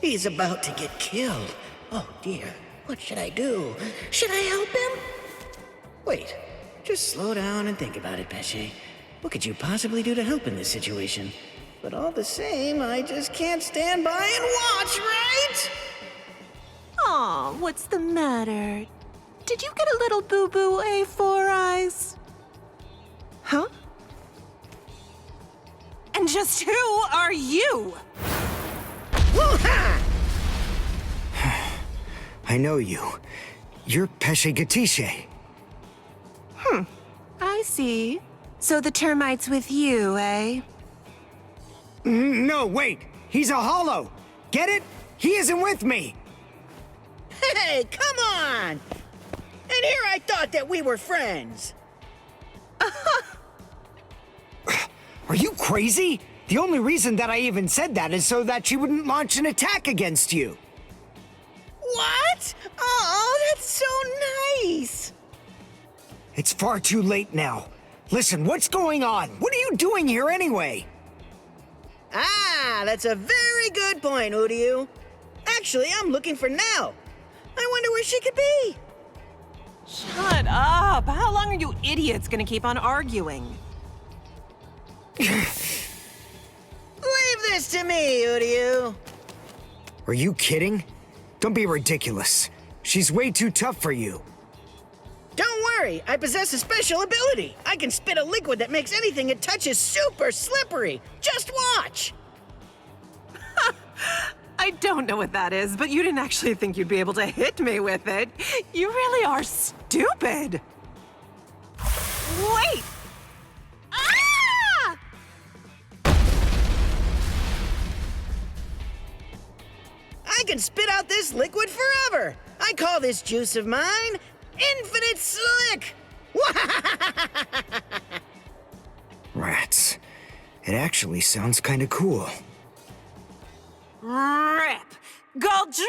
He's about to get killed. Oh dear, what should I do? Should I help him? Wait, just slow down and think about it, Pesce. What could you possibly do to help in this situation? But all the same, I just can't stand by and watch, right? Aw, what's the matter? Did you get a little boo-boo, A4 Eyes? Huh? And just who are you? Woo-ha! I know you. You're Pesce Gatisce. I see. So the termite's with you, eh? No, wait! He's a hollow! Get it? He isn't with me! Hey, come on! And here I thought that we were friends. Are you crazy? The only reason that I even said that is so that she wouldn't launch an attack against you. What? Oh, that's so nice! It's far too late now. Listen, what's going on? What are you doing here anyway? Ah, that's a very good point, Uryu. Actually, I'm looking for Nell. I wonder where she could be. Shut up! How long are you idiots gonna keep on arguing? Leave this to me, Uryu. Are you kidding? Don't be ridiculous. She's way too tough for you. Don't worry, I possess a special ability. I can spit a liquid that makes anything it touches super slippery. Just watch. I don't know what that is, but you didn't actually think you'd be able to hit me with it. You really are stupid. Wait! Ah! I can spit out this liquid forever. I call this juice of mine Infinite Slick. Rats. It actually sounds kind of cool. Rip! Goldrina!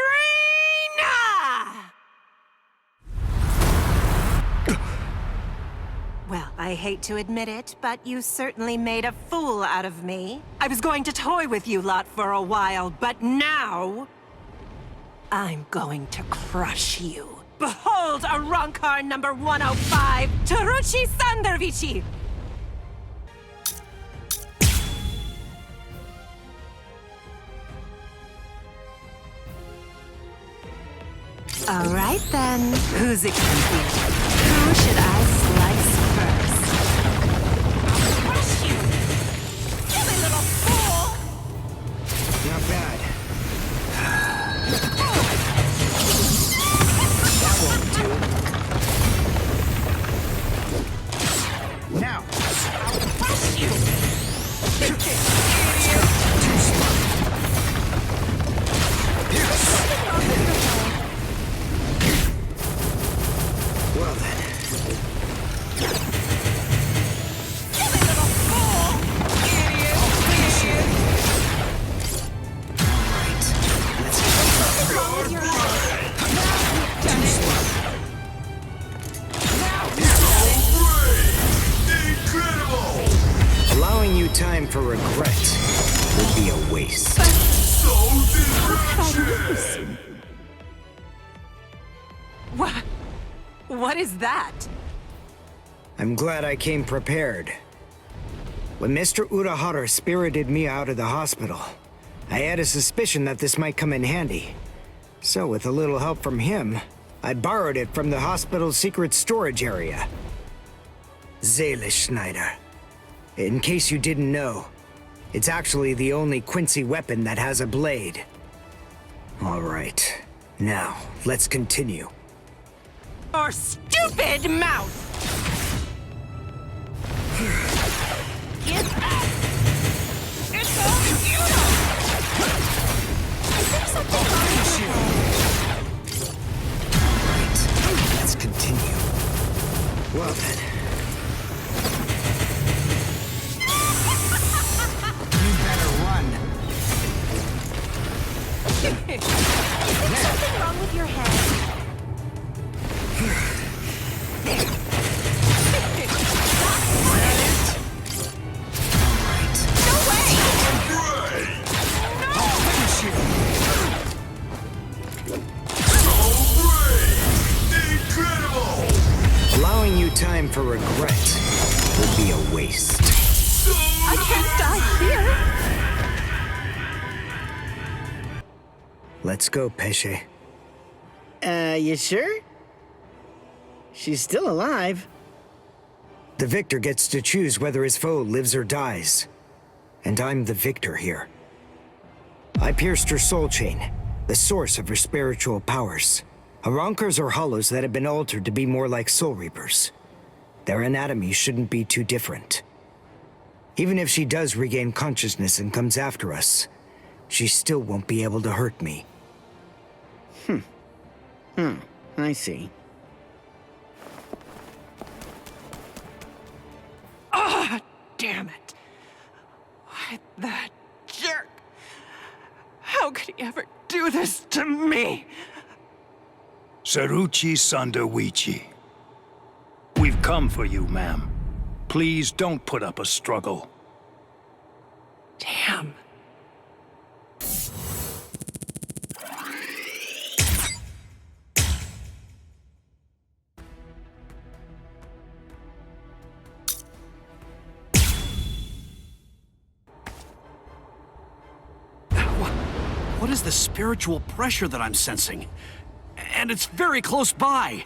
Well, I hate to admit it, but you certainly made a fool out of me. I was going to toy with you lot for a while, but now I'm going to crush you. Behold a Rankar number 105, Taruchi Sandervici! All right then, who's it gonna be? Who should I slice first? I'll crush you! Silly little fool! Not bad. Now! I'll crush you! Well then. would be a waste. What is that? I'm glad I came prepared. When Mr. Urahara spirited me out of the hospital, I had a suspicion that this might come in handy. So with a little help from him, I borrowed it from the hospital's secret storage area. Schneider. In case you didn't know, it's actually the only Quincy weapon that has a blade. All right, now let's continue. Your stupid mouth! Get back! It's all you! Is there something wrong with you? Right, let's continue. Well then. You better run. Is there something wrong with your head? Allowing you time for regret would be a waste. I can't die here! Let's go, Pesce. You sure? She's still alive. The victor gets to choose whether his foe lives or dies. And I'm the victor here. I pierced her soul chain, the source of her spiritual powers. Arankars are hollows that have been altered to be more like Soul Reapers. Their anatomy shouldn't be too different. Even if she does regain consciousness and comes after us, she still won't be able to hurt me. I see. Ah, damn it. Why, that jerk. How could he ever do this to me? Saruchi Sandawichi. We've come for you, ma'am. Please don't put up a struggle. Damn. What is the spiritual pressure that I'm sensing? And it's very close by.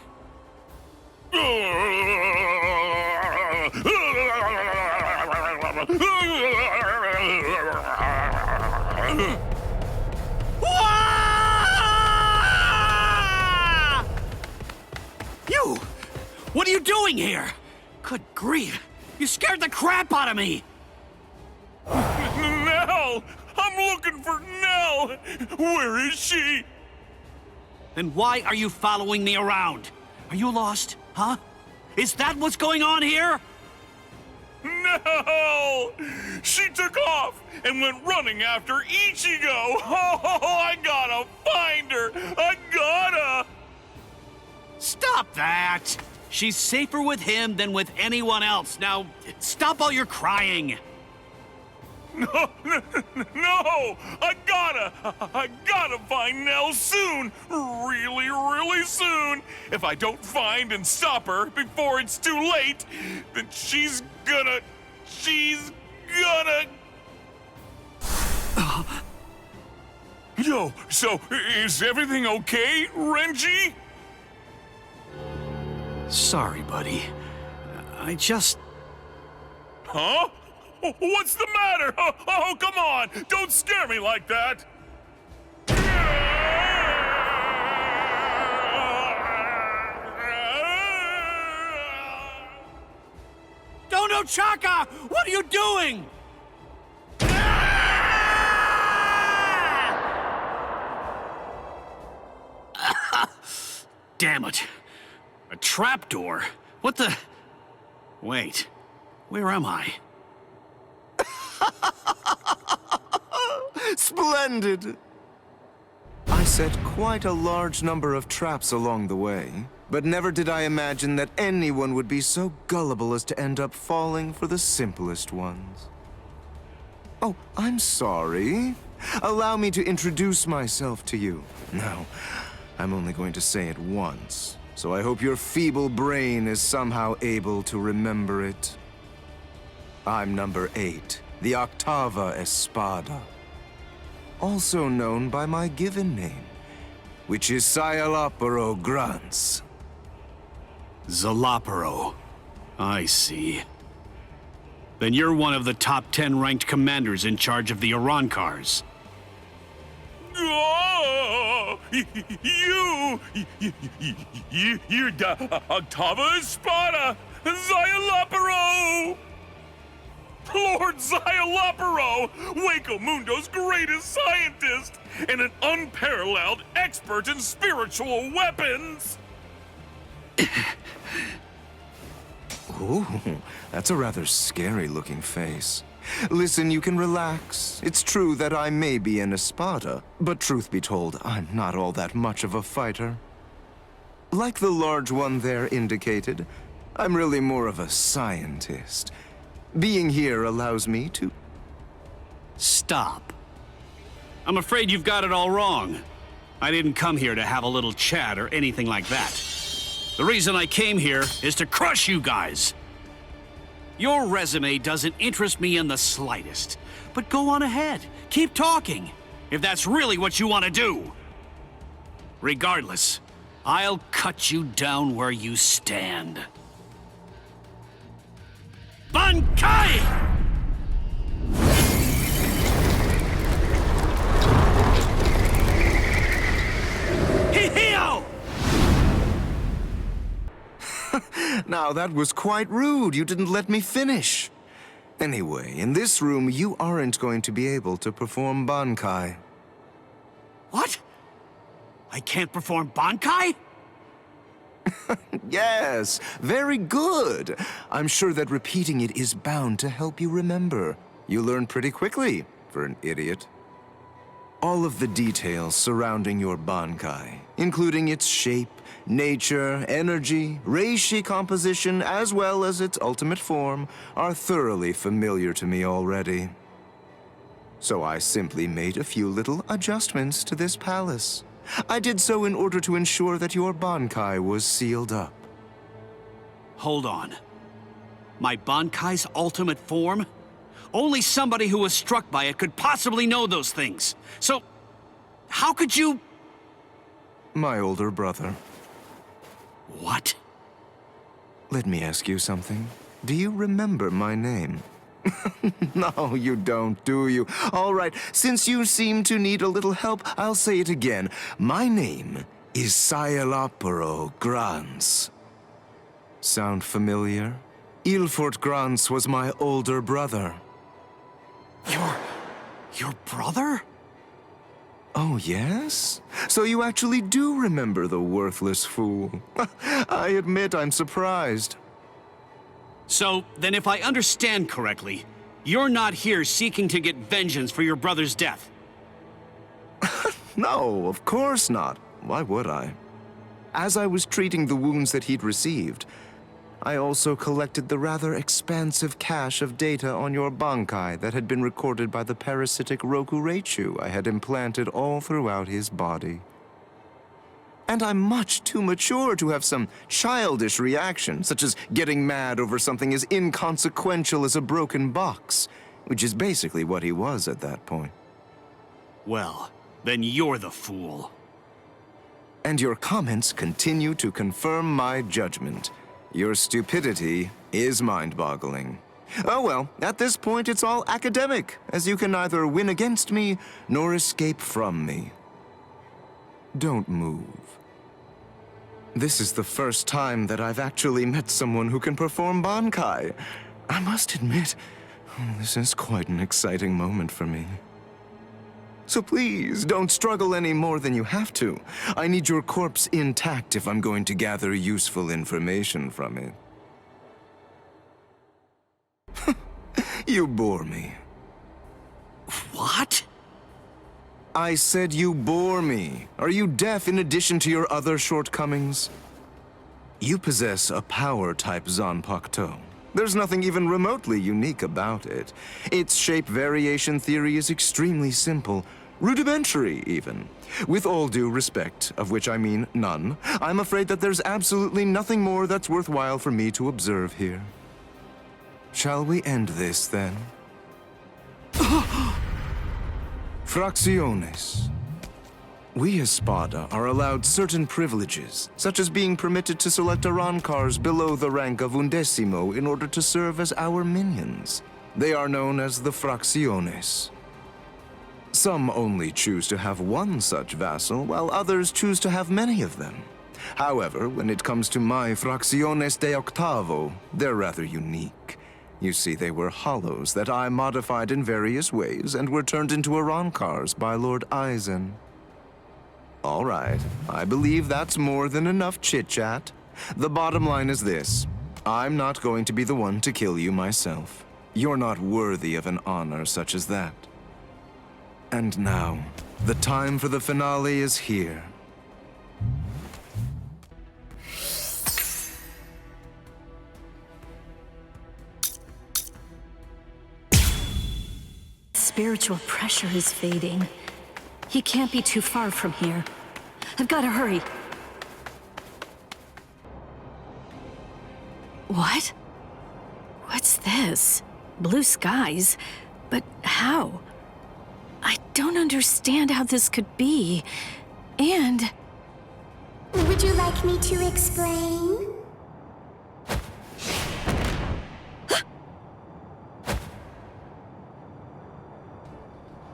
You! What are you doing here? Good grief! You scared the crap out of me! Nell! I'm looking for Nell! Where is she? Then why are you following me around? Are you lost, huh? Is that what's going on here? No! She took off and went running after Ichigo! Oh, I gotta find her! I gotta! Stop that! She's safer with him than with anyone else. Now, stop all your crying. No! I gotta find Nell soon! Really, really soon! If I don't find and stop her before it's too late, then she's gonna... Yo, so is everything okay, Renji? Sorry, buddy. I just... Huh? What's the matter? Oh, come on! Don't scare me like that! Dono Chaka! What are you doing? Damn it. A trapdoor? What the... Wait. Where am I? Splendid! I set quite a large number of traps along the way, but never did I imagine that anyone would be so gullible as to end up falling for the simplest ones. Oh, I'm sorry. Allow me to introduce myself to you. No, I'm only going to say it once, so I hope your feeble brain is somehow able to remember it. I'm number 8, the Octava Espada. Also known by my given name, which is Sayalaparo Grants. Zalaparo. I see. Then you're one of the top 10 ranked commanders in charge of the Arankars. Oh, you're the Octava Espada, Sayalaparo! Lord Sayalaparo, Waco Mundo's greatest scientist, and an unparalleled expert in spiritual weapons! Ooh, that's a rather scary-looking face. Listen, you can relax. It's true that I may be an Espada, but truth be told, I'm not all that much of a fighter. Like the large one there indicated, I'm really more of a scientist. Being here allows me to... Stop. I'm afraid you've got it all wrong. I didn't come here to have a little chat or anything like that. The reason I came here is to crush you guys. Your resume doesn't interest me in the slightest. But go on ahead. Keep talking, if that's really what you want to do. Regardless, I'll cut you down where you stand. Bankai! Hihio! Now, that was quite rude. You didn't let me finish. Anyway, in this room, you aren't going to be able to perform Bankai. What? I can't perform Bankai? Yes, very good. I'm sure that repeating it is bound to help you remember. You learn pretty quickly, for an idiot. All of the details surrounding your Bankai, including its shape, nature, energy, reishi composition, as well as its ultimate form, are thoroughly familiar to me already. So I simply made a few little adjustments to this palace. I did so in order to ensure that your Bankai was sealed up. Hold on. My Bankai's ultimate form? Only somebody who was struck by it could possibly know those things. So, how could you... My older brother. What? Let me ask you something. Do you remember my name? No, you don't, do you? All right, since you seem to need a little help, I'll say it again. My name is Sayalaparo Grants. Sound familiar? Ilfort Grants was my older brother. Your brother? Oh, yes? So you actually do remember the worthless fool. I admit I'm surprised. So, then if I understand correctly, you're not here seeking to get vengeance for your brother's death. No, of course not. Why would I? As I was treating the wounds that he'd received, I also collected the rather expansive cache of data on your Bankai that had been recorded by the parasitic Rokureichu I had implanted all throughout his body. And I'm much too mature to have some childish reaction, such as getting mad over something as inconsequential as a broken box, which is basically what he was at that point. Well, then you're the fool. And your comments continue to confirm my judgment. Your stupidity is mind-boggling. Oh well, at this point it's all academic, as you can neither win against me nor escape from me. Don't move. This is the first time that I've actually met someone who can perform Bankai. I must admit, this is quite an exciting moment for me. So please, don't struggle any more than you have to. I need your corpse intact if I'm going to gather useful information from it. You bore me. What? I said you bore me. Are you deaf in addition to your other shortcomings? You possess a power-type Zanpakuto, There's nothing even remotely unique about it. Its shape variation theory is extremely simple, rudimentary even. With all due respect, of which I mean none, I'm afraid that there's absolutely nothing more that's worthwhile for me to observe here. Shall we end this, then? Fracciones. We as Spada are allowed certain privileges, such as being permitted to select Arancars below the rank of Undecimo in order to serve as our minions. They are known as the Fracciones. Some only choose to have one such vassal, while others choose to have many of them. However, when it comes to my Fracciones de Octavo, they're rather unique. You see, they were hollows that I modified in various ways and were turned into Arancars by Lord Eisen. All right, I believe that's more than enough chit-chat. The bottom line is this. I'm not going to be the one to kill you myself. You're not worthy of an honor such as that. And now, the time for the finale is here. Spiritual pressure is fading. He can't be too far from here. I've got to hurry. What? What's this? Blue skies? But how? I don't understand how this could be. And... Would you like me to explain?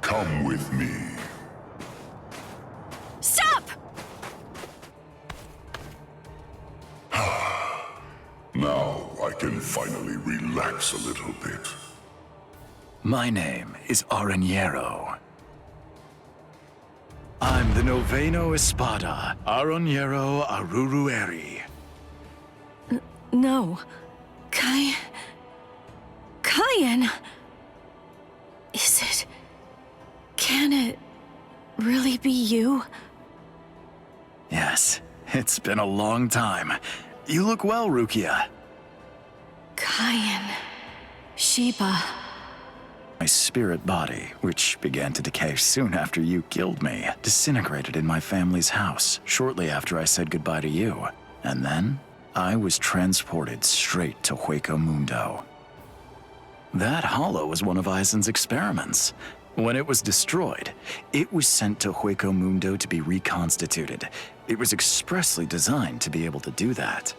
Come with me. Stop! Now I can finally relax a little bit. My name is Aranjero. I'm the Noveno Espada, Aranjero Arurueri. No. Cayenne? Is it... Can it really be you? Yes, it's been a long time. You look well, Rukia. Cayenne... Sheba... My spirit body, which began to decay soon after you killed me, disintegrated in my family's house shortly after I said goodbye to you. And then, I was transported straight to Hueco Mundo. That hollow was one of Eisen's experiments. When it was destroyed, it was sent to Hueco Mundo to be reconstituted. It was expressly designed to be able to do that.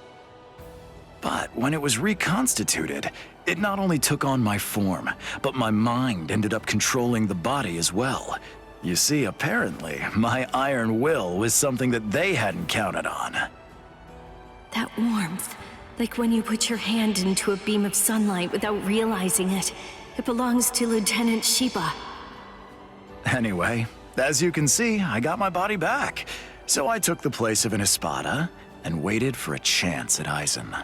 But when it was reconstituted, it not only took on my form, but my mind ended up controlling the body as well. You see, apparently, my iron will was something that they hadn't counted on. That warmth, like when you put your hand into a beam of sunlight without realizing it. It belongs to Lieutenant Sheba. Anyway, as you can see, I got my body back. So I took the place of an Espada and waited for a chance at Eisen.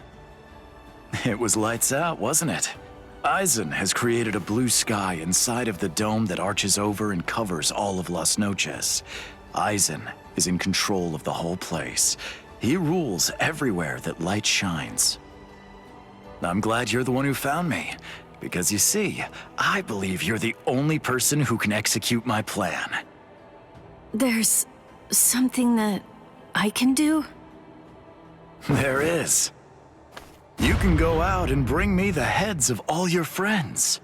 It was lights out, wasn't it? Eisen has created a blue sky inside of the dome that arches over and covers all of Las Noches. Eisen is in control of the whole place. He rules everywhere that light shines. I'm glad you're the one who found me, because you see, I believe you're the only person who can execute my plan. There's something that I can do? There is. You can go out and bring me the heads of all your friends.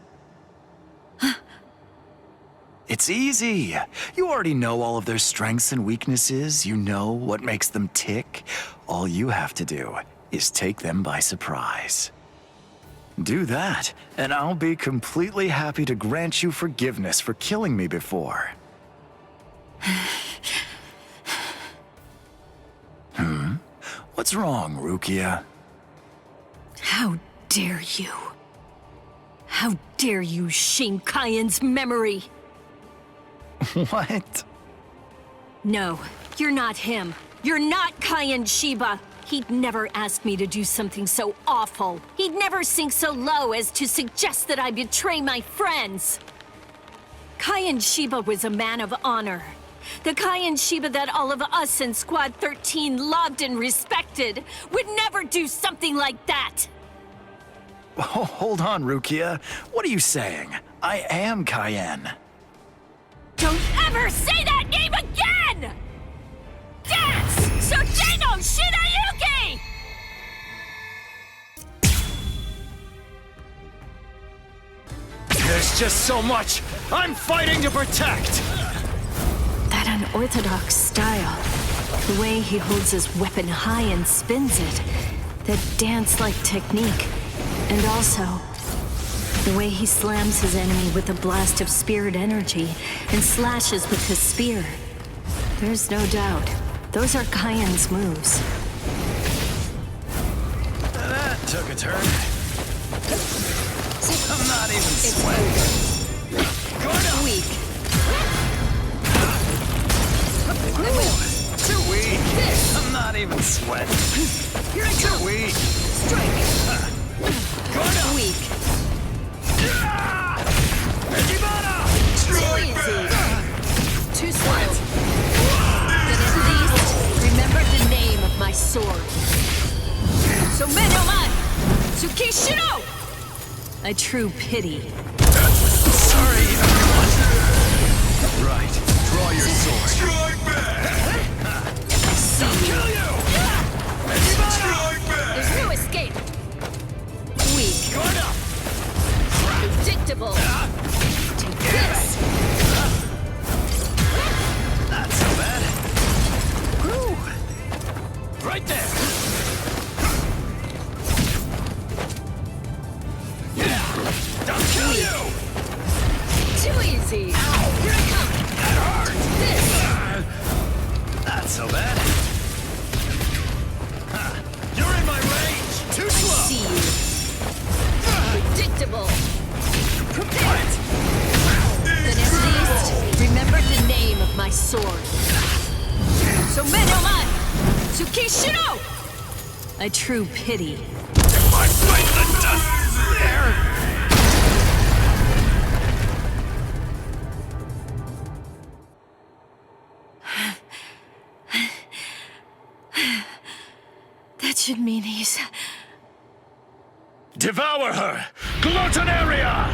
It's easy. You already know all of their strengths and weaknesses. You know what makes them tick. All you have to do is take them by surprise. Do that, and I'll be completely happy to grant you forgiveness for killing me before. What's wrong, Rukia? How dare you? How dare you shame Cayenne's memory? What? No, you're not him. You're not Cayenne Sheba. He'd never ask me to do something so awful. He'd never sink so low as to suggest that I betray my friends. Cayenne Sheba was a man of honor. The Cayenne Sheba that all of us in Squad 13 loved and respected would never do something like that. Oh, hold on, Rukia. What are you saying? I am Cayenne. Don't ever say that name again! Dance! Sojeno Shinayuki! There's just so much I'm fighting to protect! That unorthodox style. The way he holds his weapon high and spins it. That dance-like technique. And also, the way he slams his enemy with a blast of spirit energy and slashes with his spear. There's no doubt. Those are Cayenne's moves. That took a turn. I'm not even sweating. Weak. Too weak. I'm not even sweating. Here I Too weak. Strike. Weak. Too easy. Too slow. Then at least remember the name of my sword. Somenoman Tsukishiro! A true pity. Sorry. Right. Draw your sword. Strike back! I see you. Kill you! Strike back! There's no escape. Weak. Predictable. Take this. Not so bad. Woo! Right there. Yeah! Don't kill you! Too easy. Here I come. That hurt. This. Not so bad. You're in my range. Too slow. I see you. Predictable. Prepare it. Then at least remember the name of my sword. Somenoman Tsukishiro! A true pity. I fight the dust there. That should mean he's... Devour her! Gluttonaria!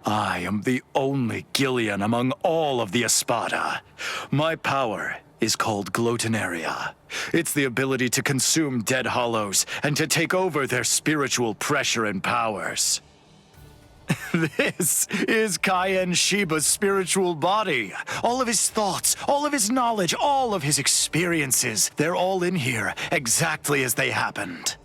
I am the only Gillian among all of the Espada. My power is called Gluttonaria. It's the ability to consume dead hollows and to take over their spiritual pressure and powers. This is Cayenne Shiba's spiritual body. All of his thoughts, all of his knowledge, all of his experiences, they're all in here, exactly as they happened.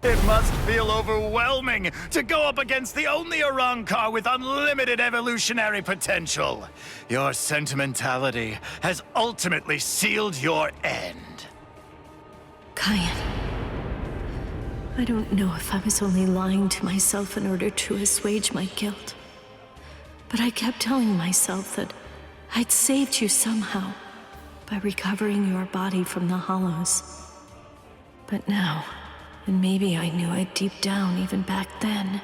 It must feel overwhelming to go up against the only Arrancar with unlimited evolutionary potential. Your sentimentality has ultimately sealed your end. Cayenne. I don't know if I was only lying to myself in order to assuage my guilt. But I kept telling myself that I'd saved you somehow by recovering your body from the hollows. But now, and maybe I knew it deep down even back then,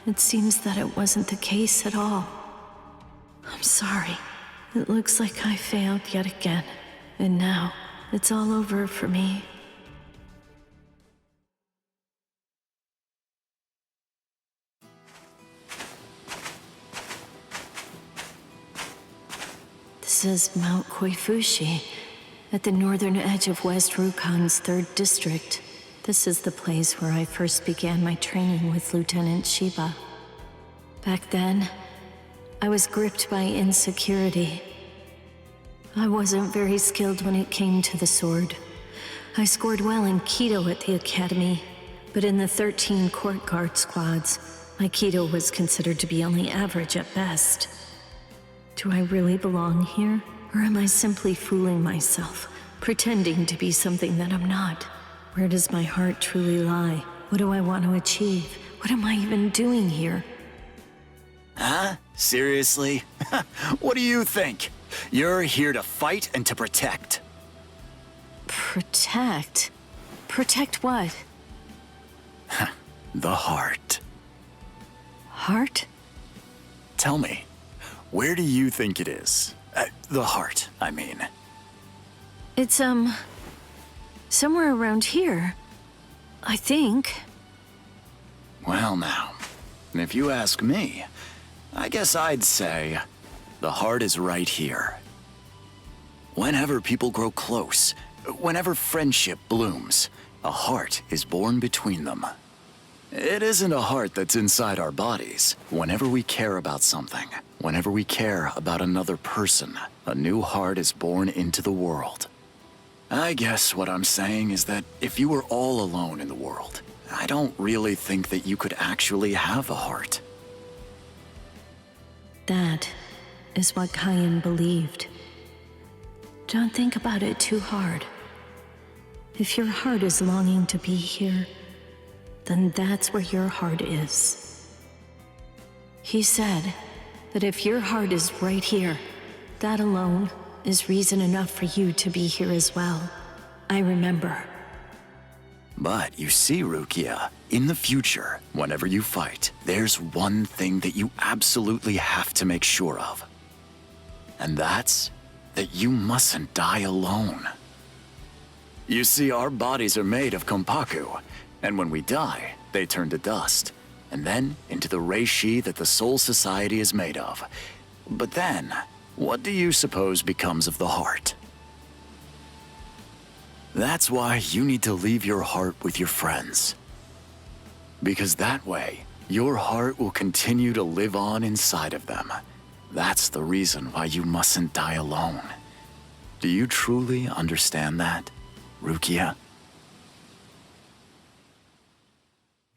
it seems that it wasn't the case at all. I'm sorry. It looks like I failed yet again. And now, it's all over for me. This is Mount Koifushi, at the northern edge of West Rukan's 3rd district. This is the place where I first began my training with Lieutenant Shiba. Back then, I was gripped by insecurity. I wasn't very skilled when it came to the sword. I scored well in Kido at the academy, but in the 13 court guard squads, my Kido was considered to be only average at best. Do I really belong here? Or am I simply fooling myself, pretending to be something that I'm not? Where does my heart truly lie? What do I want to achieve? What am I even doing here? Huh? Seriously? What do you think? You're here to fight and to protect. Protect? Protect what? The heart. Heart? Tell me, where do you think it is? The heart, I mean. It's, Somewhere around here, I think. Well now, if you ask me, I guess I'd say the heart is right here. Whenever people grow close, whenever friendship blooms, a heart is born between them. It isn't a heart that's inside our bodies. Whenever we care about something, whenever we care about another person, a new heart is born into the world. I guess what I'm saying is that if you were all alone in the world, I don't really think that you could actually have a heart. That is what Kyan believed. Don't think about it too hard. If your heart is longing to be here, then that's where your heart is. He said that if your heart is right here, that alone is reason enough for you to be here as well. I remember. But you see, Rukia, in the future, whenever you fight, there's one thing that you absolutely have to make sure of. And that's that you mustn't die alone. You see, our bodies are made of kompaku, and when we die, they turn to dust, and then into the reishi that the Soul Society is made of. But then, what do you suppose becomes of the heart? That's why you need to leave your heart with your friends. Because that way, your heart will continue to live on inside of them. That's the reason why you mustn't die alone. Do you truly understand that, Rukia?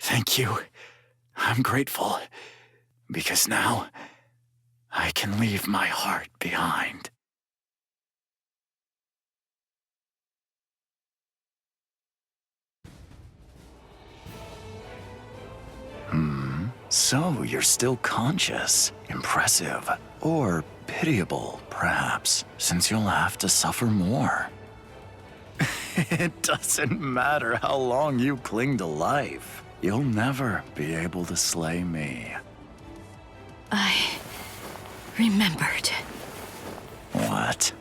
Thank you. I'm grateful. Because now, I can leave my heart behind. So you're still conscious. Impressive. Or pitiable, perhaps, since you'll have to suffer more. It doesn't matter how long you cling to life. You'll never be able to slay me. I remembered. What?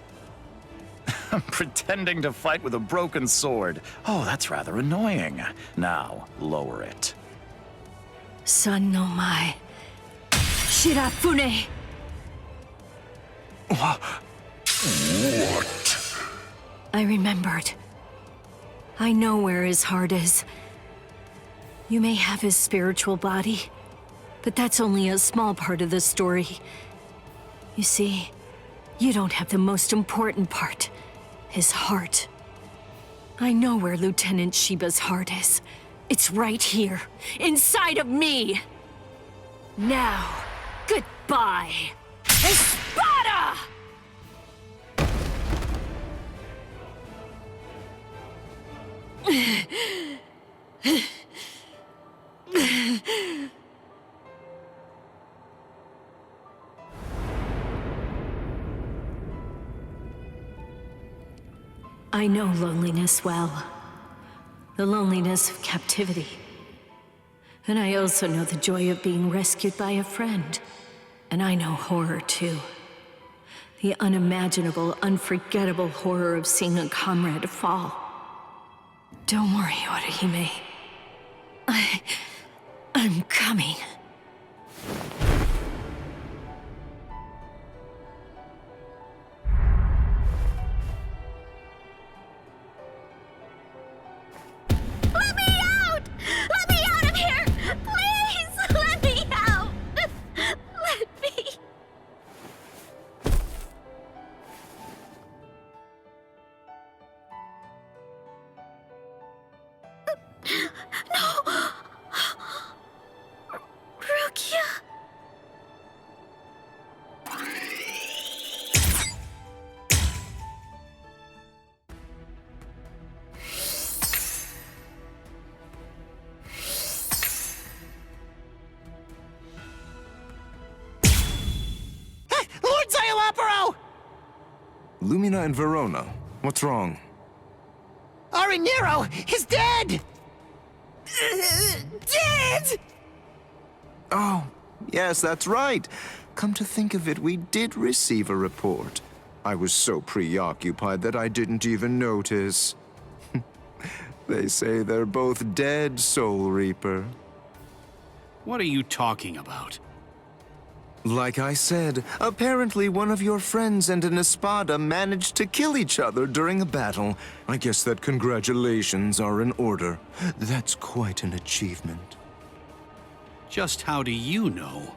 I'm pretending to fight with a broken sword. Oh, that's rather annoying. Now, lower it. Son no mai. Shirafune! What? I remembered. I know where his heart is. You may have his spiritual body, but that's only a small part of the story. You see, you don't have the most important part, his heart. I know where Lieutenant Shiba's heart is. It's right here, inside of me. Now, goodbye, Espada! I know loneliness well. The loneliness of captivity. And I also know the joy of being rescued by a friend. And I know horror too. The unimaginable, unforgettable horror of seeing a comrade fall. Don't worry, Orihime. I'm coming. Let me out! Let me out of here! Please! Let me out! Let me... No! Rukia? Lord Zayalaparo! Lumina and Verona, what's wrong? Arinero is dead! Dead! Oh, Yes, that's right. Come to think of it, we did receive a report. I was so preoccupied that I didn't even notice. They say they're both dead, Soul Reaper. What are you talking about? Like I said, apparently one of your friends and an Espada managed to kill each other during a battle. I guess that congratulations are in order. That's quite an achievement. Just how do you know?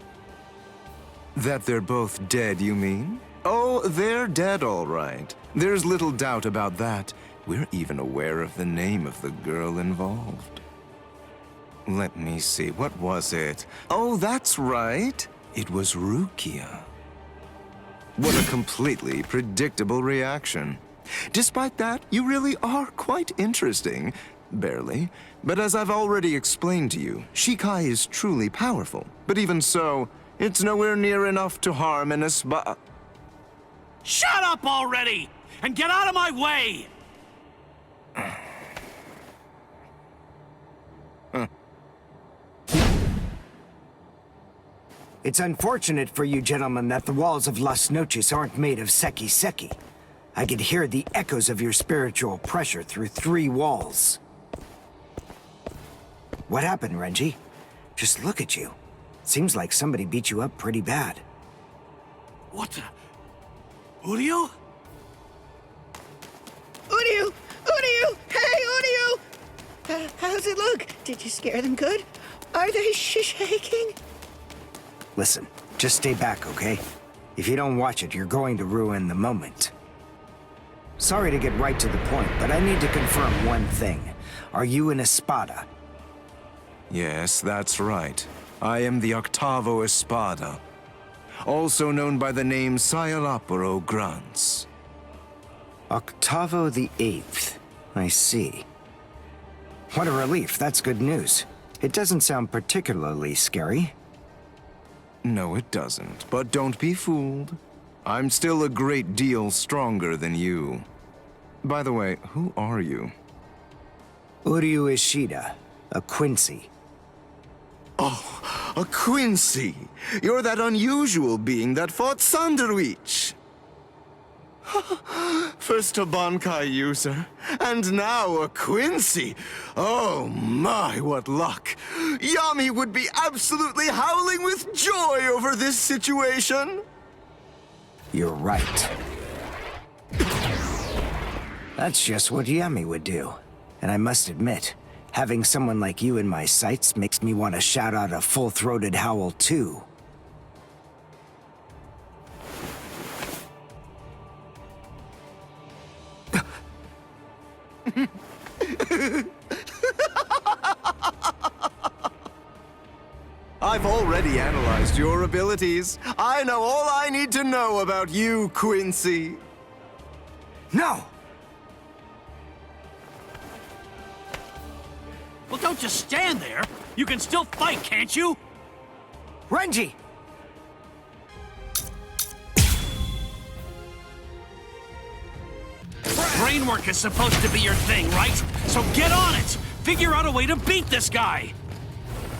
That they're both dead, you mean? Oh, they're dead, all right. There's little doubt about that. We're even aware of the name of the girl involved. Let me see, what was it? Oh, that's right. It was Rukia. What a completely predictable reaction. Despite that, you really are quite interesting. Barely. But as I've already explained to you, Shikai is truly powerful. But even so, it's nowhere near enough to harm an Espada. Shut up already! And get out of my way! It's unfortunate for you gentlemen that the walls of Las Noches aren't made of seki. I could hear the echoes of your spiritual pressure through 3 walls. What happened, Renji? Just look at you. Seems like somebody beat you up pretty bad. What the... Uryu? Uryu! Uryu! Hey, Uryu! How's it look? Did you scare them good? Are they shaking? Listen, just stay back, okay? If you don't watch it, you're going to ruin the moment. Sorry to get right to the point, but I need to confirm one thing. Are you an Espada? Yes, that's right. I am the Octavo Espada, also known by the name Sayalapuro Grunts. Octavo the 8th. I see. What a relief, that's good news. It doesn't sound particularly scary. No, it doesn't. But don't be fooled. I'm still a great deal stronger than you. By the way, who are you? Uryu Ishida, a Quincy. Oh, a Quincy! You're that unusual being that fought Sanderwich! First a Bankai user, and now a Quincy! Oh my, what luck! Yami would be absolutely howling with joy over this situation! You're right. That's just what Yami would do. And I must admit, having someone like you in my sights makes me want to shout out a full-throated howl too. I've already analyzed your abilities. I know all I need to know about you, Quincy. No! Well, don't just stand there. You can still fight, can't you? Renji! Brainwork is supposed to be your thing, right? So get on it! Figure out a way to beat this guy!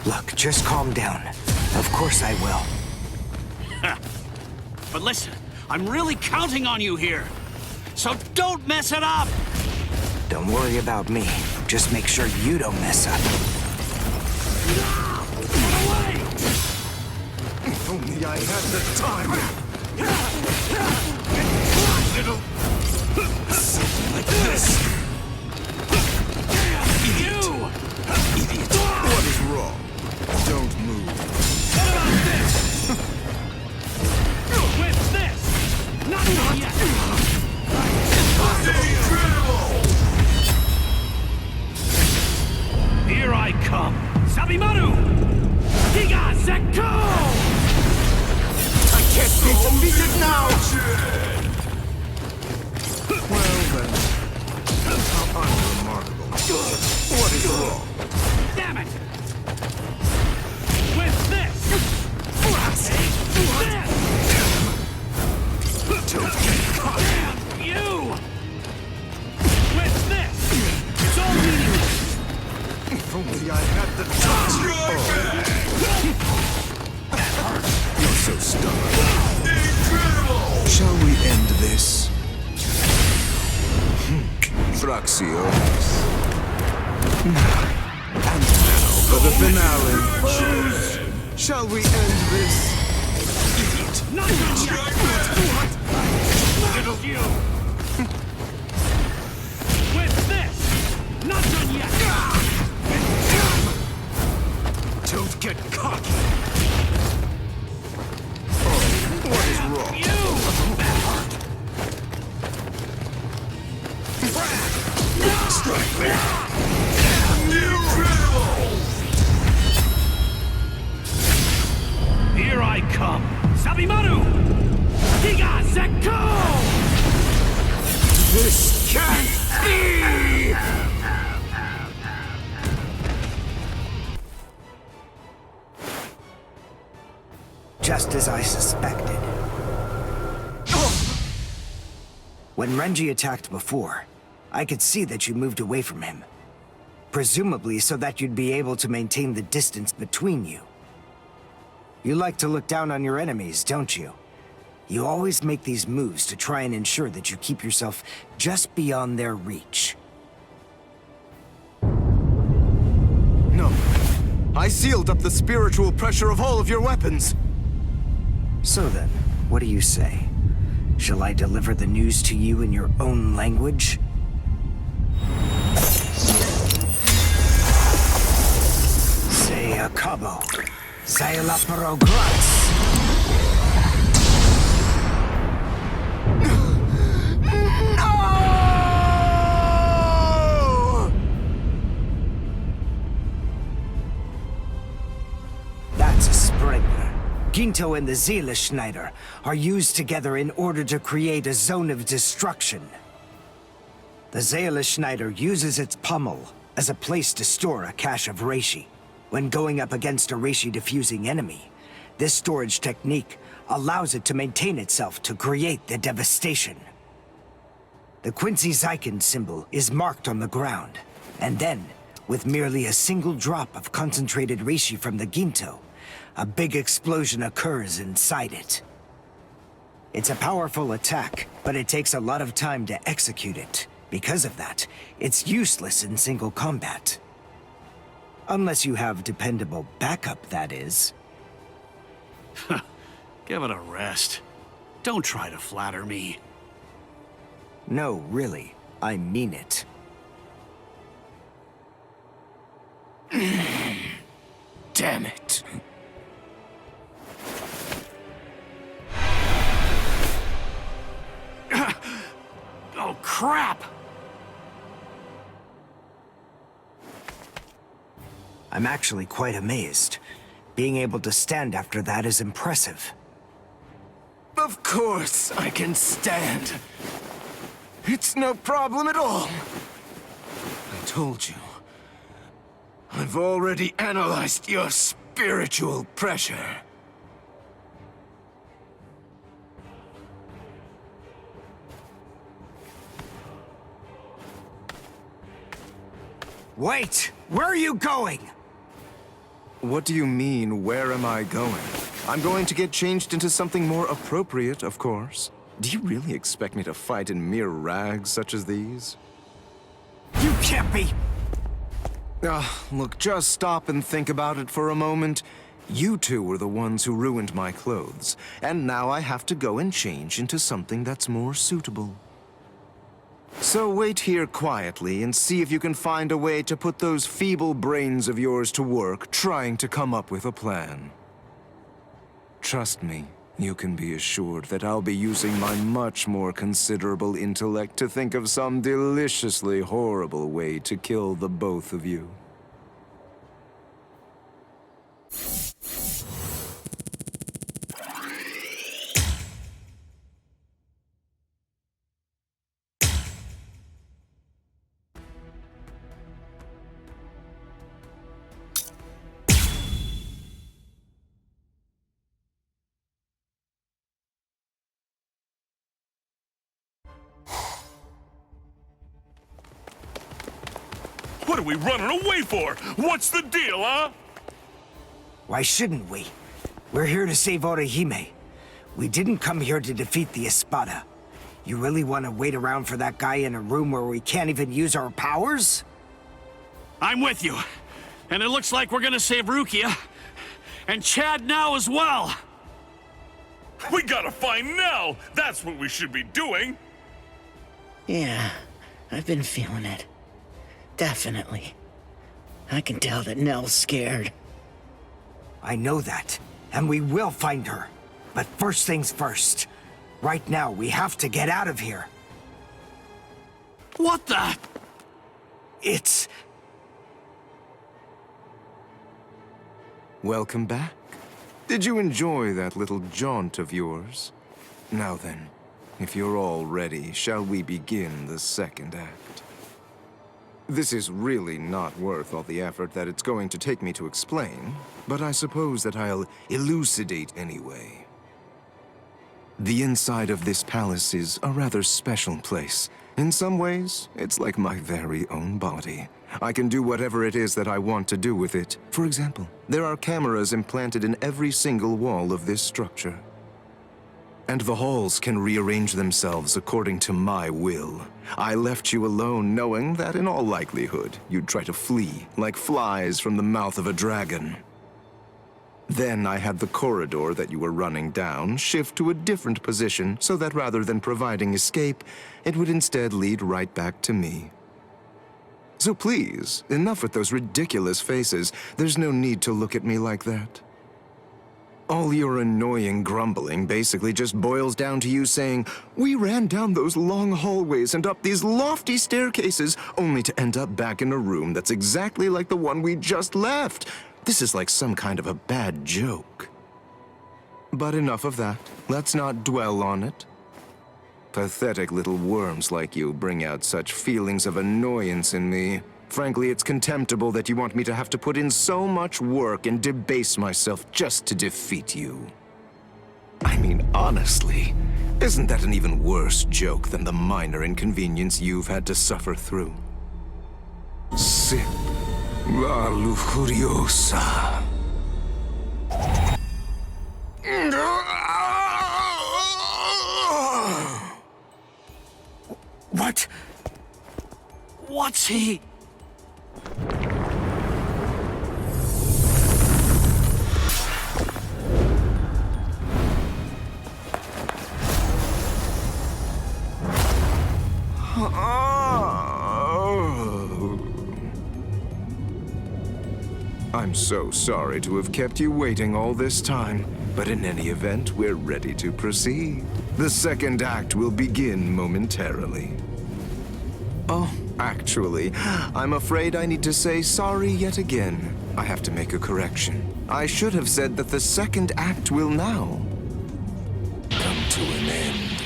Look, just calm down. Of course I will. But listen, I'm really counting on you here. So don't mess it up! Don't worry about me. Just make sure you don't mess up. If only I had the time. Little... Something like this. You! Idiot. What is wrong? Don't move. What about this? With this! Not yet! Here I come! Sabimaru! Giga Zeko! I can't be defeated now! Well then, how unremarkable. What is wrong? Damn it! Shall we end this? Idiot! Not done yet! Smash you! With this! Not done yet! Don't get cocky! Oh, what is wrong? Strike me! Here I come! Sabimaru! Giga Zeko! This can't be! Just as I suspected. When Renji attacked before, I could see that you moved away from him. Presumably so that you'd be able to maintain the distance between you. You like to look down on your enemies, don't you? You always make these moves to try and ensure that you keep yourself just beyond their reach. No. I sealed up the spiritual pressure of all of your weapons. So then, what do you say? Shall I deliver the news to you in your own language? Say a cabo. Say la progress. That's a spring. Ginto and the Seele-Schneider are used together in order to create a zone of destruction. The Seele-Schneider uses its pommel as a place to store a cache of reishi. When going up against a reishi-diffusing enemy, this storage technique allows it to maintain itself to create the devastation. The Quincy Zyken symbol is marked on the ground, and then, with merely a single drop of concentrated reishi from the Ginto, a big explosion occurs inside it. It's a powerful attack, but it takes a lot of time to execute it. Because of that, it's useless in single combat. Unless you have dependable backup, that is. Give it a rest. Don't try to flatter me. No, really. I mean it. Damn it. Oh, crap! I'm actually quite amazed. Being able to stand after that is impressive. Of course I can stand. It's no problem at all. I told you. I've already analyzed your spiritual pressure. Wait! Where are you going? What do you mean, where am I going? I'm going to get changed into something more appropriate, of course. Do you really expect me to fight in mere rags such as these? You can't be! Look, just stop and think about it for a moment. You two were the ones who ruined my clothes, and now I have to go and change into something that's more suitable. So wait here quietly and see if you can find a way to put those feeble brains of yours to work trying to come up with a plan. Trust me, you can be assured that I'll be using my much more considerable intellect to think of some deliciously horrible way to kill the both of you. What are we running away for? What's the deal, huh? Why shouldn't we? We're here to save Orihime. We didn't come here to defeat the Espada. You really want to wait around for that guy in a room where we can't even use our powers? I'm with you. And it looks like we're gonna save Rukia. And Chad now as well! We gotta find Nell! That's what we should be doing! Yeah, I've been feeling it. Definitely. I can tell that Nell's scared. I know that, and we will find her. But first things first. Right now, we have to get out of here. What the? It's... Welcome back. Did you enjoy that little jaunt of yours? Now then, if you're all ready, shall we begin the second act? This is really not worth all the effort that it's going to take me to explain, but I suppose that I'll elucidate anyway. The inside of this palace is a rather special place. In some ways, it's like my very own body. I can do whatever it is that I want to do with it. For example, there are cameras implanted in every single wall of this structure. And the halls can rearrange themselves according to my will. I left you alone knowing that in all likelihood, you'd try to flee like flies from the mouth of a dragon. Then I had the corridor that you were running down shift to a different position so that rather than providing escape, it would instead lead right back to me. So please, enough with those ridiculous faces. There's no need to look at me like that. All your annoying grumbling basically just boils down to you saying, "We ran down those long hallways and up these lofty staircases, only to end up back in a room that's exactly like the one we just left." This is like some kind of a bad joke. But enough of that. Let's not dwell on it. Pathetic little worms like you bring out such feelings of annoyance in me. Frankly, it's contemptible that you want me to have to put in so much work and debase myself just to defeat you. I mean, honestly, isn't that an even worse joke than the minor inconvenience you've had to suffer through? Sip la lujuriosa. What? What's he? I'm so sorry to have kept you waiting all this time, but in any event, we're ready to proceed. The second act will begin momentarily. Oh, actually, I'm afraid I need to say sorry yet again. I have to make a correction. I should have said that the second act will now come to an end.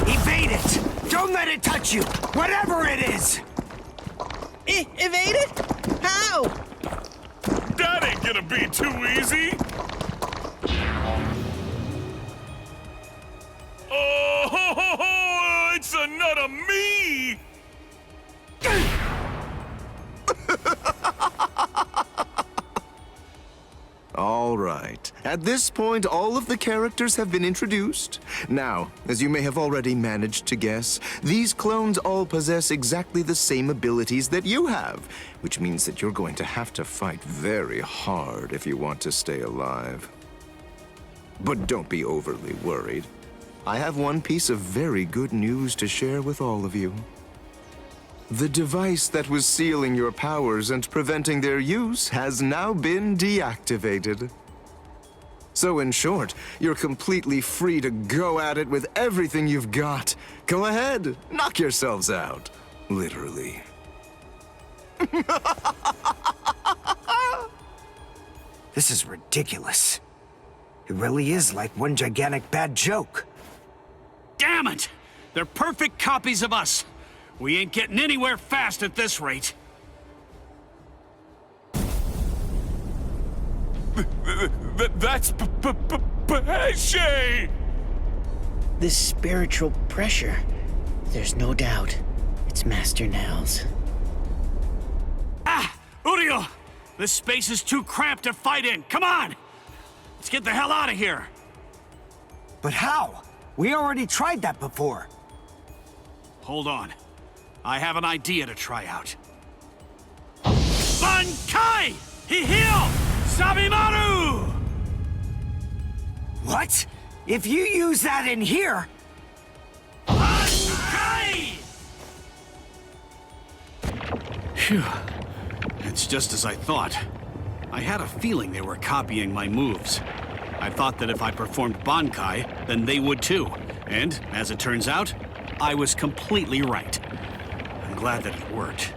Evade it! Don't let it touch you! Whatever it is! Evade it? How? That ain't gonna be too easy! Oh, it's a nut of me! All right. At this point, all of the characters have been introduced. Now, as you may have already managed to guess, these clones all possess exactly the same abilities that you have, which means that you're going to have to fight very hard if you want to stay alive. But don't be overly worried. I have one piece of very good news to share with all of you. The device that was sealing your powers and preventing their use has now been deactivated. So in short, you're completely free to go at it with everything you've got. Go ahead, knock yourselves out. Literally. This is ridiculous. It really is like one gigantic bad joke. Damn it! They're perfect copies of us. We ain't getting anywhere fast at this rate. That's Pesce! This spiritual pressure. There's no doubt. It's Master Nell's. Ah! Uriel! This space is too cramped to fight in. Come on! Let's get the hell out of here. But how? We already tried that before. Hold on. I have an idea to try out. Bankai! Hihio! Sabimaru! What? If you use that in here... Bankai! Phew. It's just as I thought. I had a feeling they were copying my moves. I thought that if I performed Bankai, then they would too. And, as it turns out, I was completely right. I'm glad that it worked.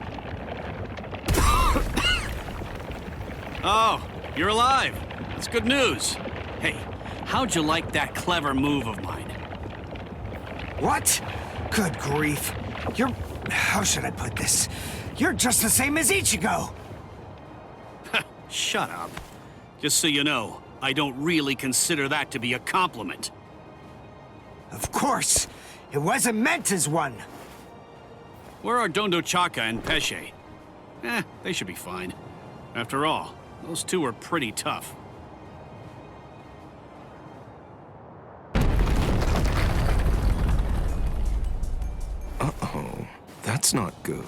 Oh, you're alive. That's good news. Hey, how'd you like that clever move of mine? What? Good grief. You're... How should I put this? You're just the same as Ichigo! Shut up. Just so you know, I don't really consider that to be a compliment. Of course! It wasn't meant as one! Where are Dondo Chaka and Pesce? They should be fine. After all, those two are pretty tough. Uh-oh. That's not good.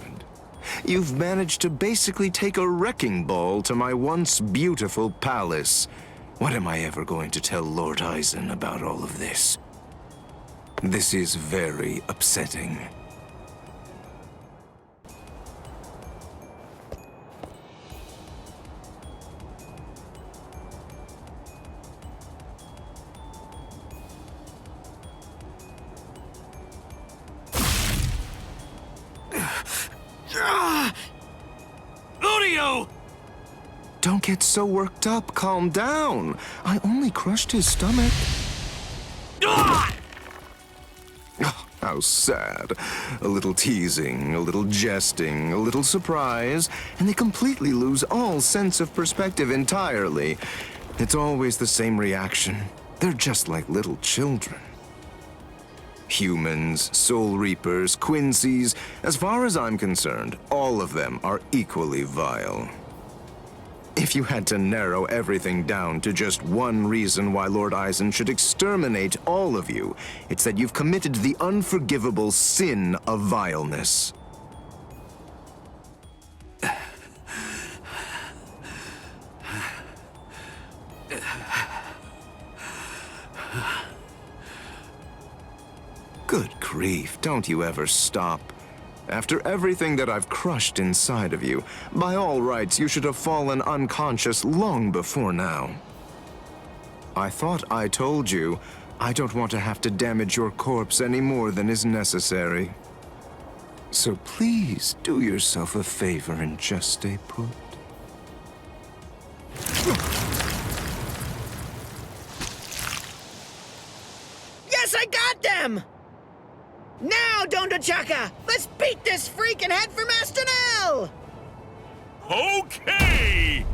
You've managed to basically take a wrecking ball to my once beautiful palace. What am I ever going to tell Lord Aizen about all of this? This is very upsetting. Udio! Don't get so worked up. Calm down. I only crushed his stomach. Oh, how sad. A little teasing, a little jesting, a little surprise, and they completely lose all sense of perspective entirely. It's always the same reaction. They're just like little children. Humans, Soul Reapers, Quincy's, as far as I'm concerned, all of them are equally vile. If you had to narrow everything down to just one reason why Lord Aizen should exterminate all of you, it's that you've committed the unforgivable sin of vileness. Good grief, don't you ever stop. After everything that I've crushed inside of you, by all rights, you should have fallen unconscious long before now. I thought I told you, I don't want to have to damage your corpse any more than is necessary. So please, do yourself a favor and just stay put. Yes, I got them! Now, Dondo Chaka! Let's beat this freak and head for Master Nell! Okay!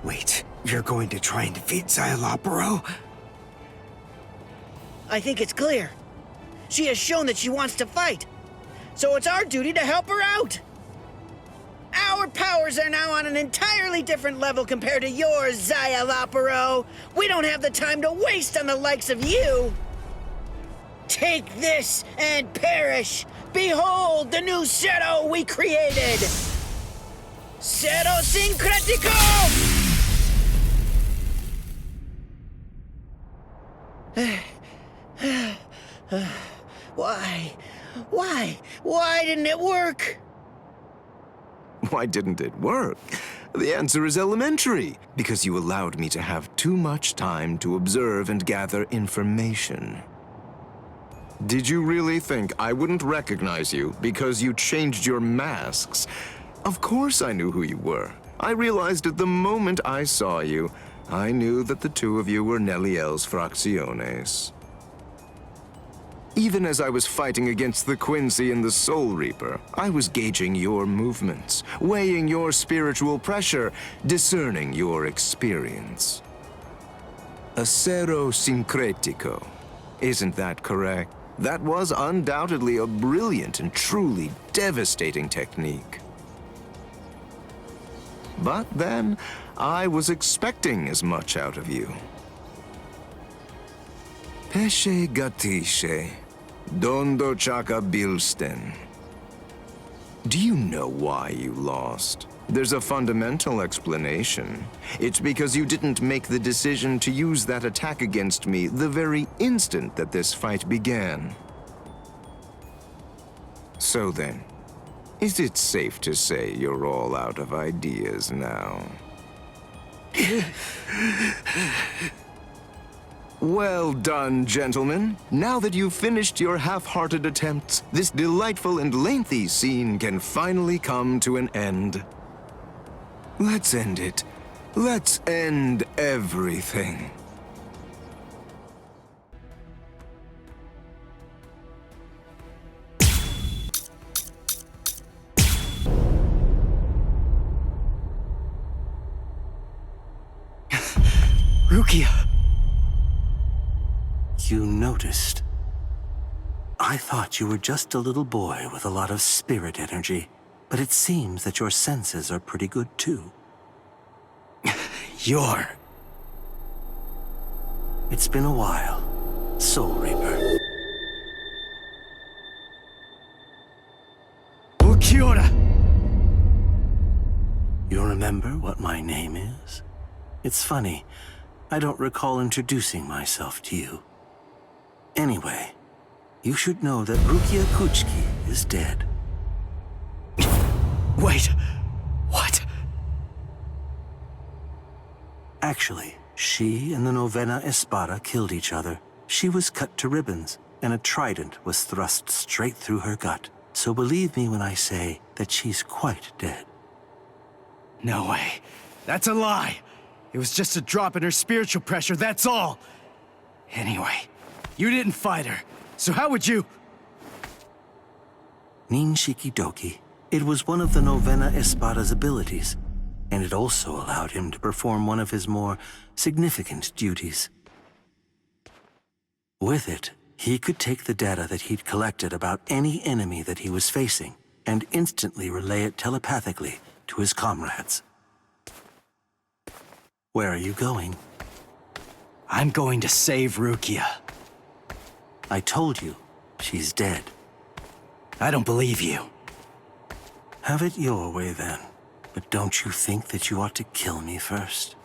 Wait, you're going to try and defeat Szayelopero? I think it's clear. She has shown that she wants to fight. So it's our duty to help her out. Our powers are now on an entirely different level compared to yours, Szayelopero. We don't have the time to waste on the likes of you. Take this and perish! Behold the new Zero we created! Zero Syncretico! Why didn't it work? Why didn't it work? The answer is elementary, because you allowed me to have too much time to observe and gather information. Did you really think I wouldn't recognize you because you changed your masks? Of course I knew who you were. I realized it the moment I saw you. I knew that the two of you were Neliel's Fracciones. Even as I was fighting against the Quincy and the Soul Reaper, I was gauging your movements, weighing your spiritual pressure, discerning your experience. Acero Syncretico. Isn't that correct? That was undoubtedly a brilliant and truly devastating technique. But then, I was expecting as much out of you. Pesce Gatisce, Dondo Chaka Bilsten. Do you know why you lost? There's a fundamental explanation. It's because you didn't make the decision to use that attack against me the very instant that this fight began. So then, is it safe to say you're all out of ideas now? Well done, gentlemen. Now that you've finished your half-hearted attempts, this delightful and lengthy scene can finally come to an end. Let's end it. Let's end everything. Rukia! You noticed. I thought you were just a little boy with a lot of spirit energy, but it seems that your senses are pretty good too. It's been a while, Soul Reaper. Oh, kia ora. You remember what my name is? It's funny, I don't recall introducing myself to you. Anyway, you should know that Rukia Kuchiki is dead. Wait, what? Actually, she and the Novena Espada killed each other. She was cut to ribbons, and a trident was thrust straight through her gut. So believe me when I say that she's quite dead. No way. That's a lie. It was just a drop in her spiritual pressure, that's all. Anyway, you didn't fight her, so how would you... Ninshiki Doki. It was one of the Novena Espada's abilities, and it also allowed him to perform one of his more significant duties. With it, he could take the data that he'd collected about any enemy that he was facing and instantly relay it telepathically to his comrades. Where are you going? I'm going to save Rukia. I told you, she's dead. I don't believe you. Have it your way then. But don't you think that you ought to kill me first?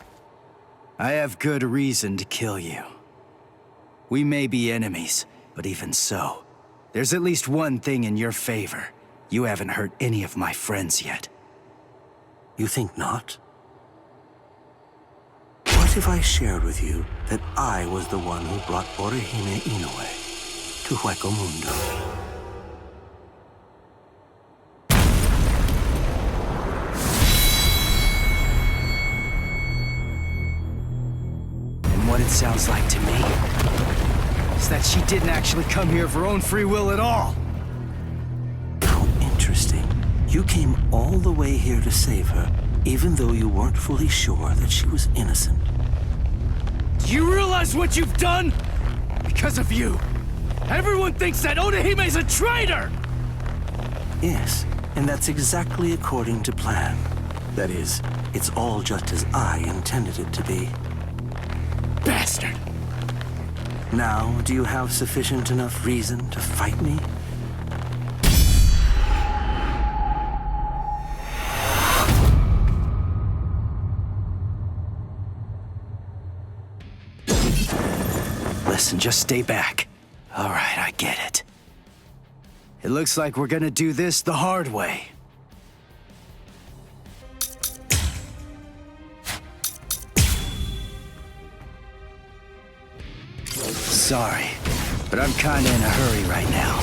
I have good reason to kill you. We may be enemies, but even so, there's at least one thing in your favor. You haven't hurt any of my friends yet. You think not? What if I shared with you that I was the one who brought Orihime Inoue to Hueco Mundo? What it sounds like to me is that she didn't actually come here of her own free will at all. How interesting. You came all the way here to save her, even though you weren't fully sure that she was innocent. Do you realize what you've done? Because of you, everyone thinks that Odahime's a traitor! Yes, and that's exactly according to plan. That is, it's all just as I intended it to be. Bastard! Now, do you have sufficient enough reason to fight me? Listen, just stay back. All right, I get it. It looks like we're gonna do this the hard way. Sorry, but I'm kinda in a hurry right now.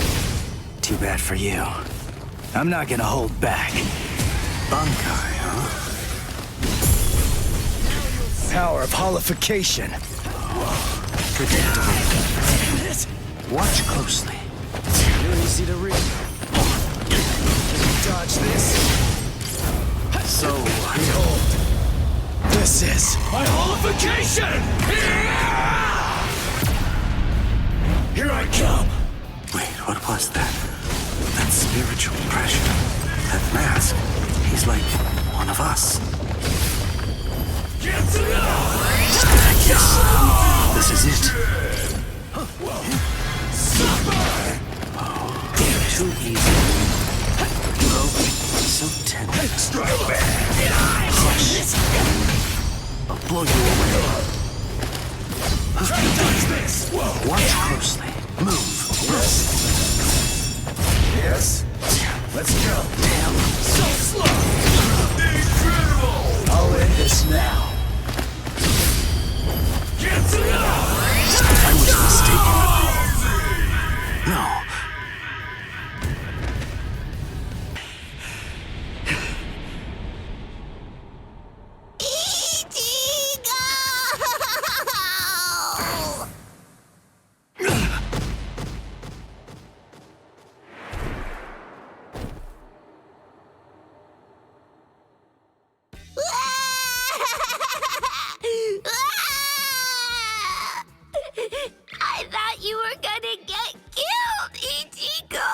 Too bad for you. I'm not gonna hold back. Bankai, huh? Power of holification. Predictable. Watch closely. You're easy to read. Dodge this. So, behold. This is my holification! Here I come! Wait, what was that? That spiritual pressure. That mask. He's like one of us. Get to know! This is it. Too easy. so tender. Crush. I'll blow you away. Watch closely. Move. Yes? Let's go. Damn. So slow! Incredible! I'll end this now. Get to it! I was mistaken. No. I thought you were gonna get killed, Ichigo!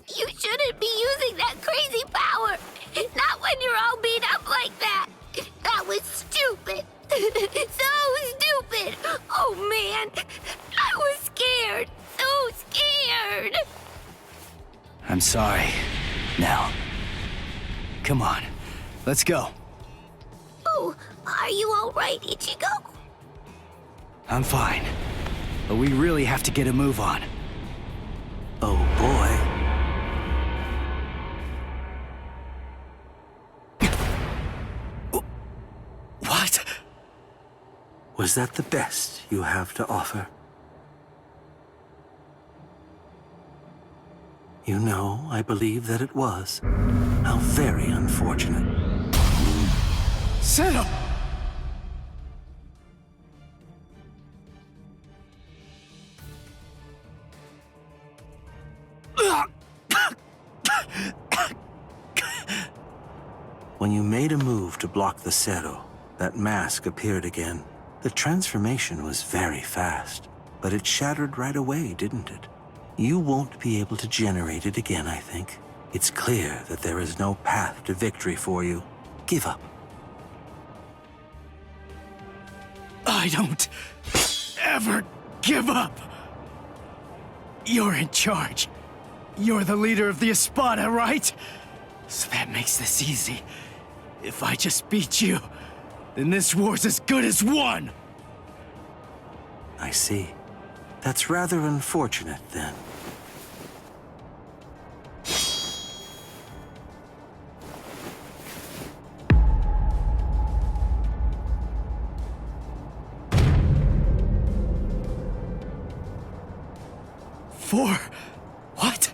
You shouldn't be using that crazy power! Not when you're all beat up like that! That was stupid! So stupid! Oh man! I was scared! So scared! I'm sorry. Now, come on. Let's go. Oh, are you alright, Ichigo? I'm fine. But we really have to get a move on. Oh boy. What? Was that the best you have to offer? You know, I believe that it was. How very unfortunate. Settle! When you made a move to block the Zero, that mask appeared again. The transformation was very fast, but it shattered right away, didn't it? You won't be able to generate it again, I think. It's clear that there is no path to victory for you. Give up. I don't ever give up. You're in charge. You're the leader of the Espada, right? So that makes this easy. If I just beat you, then this war's as good as won. I see. That's rather unfortunate, then. For what?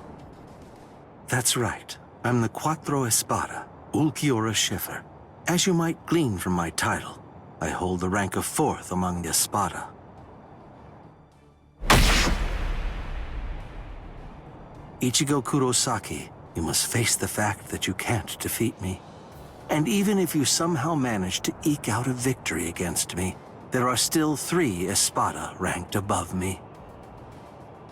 That's right. I'm the Cuatro Espada, Ulquiorra Schiffer. As you might glean from my title, I hold the rank of 4th among the Espada. Ichigo Kurosaki, you must face the fact that you can't defeat me. And even if you somehow manage to eke out a victory against me, there are still 3 Espada ranked above me.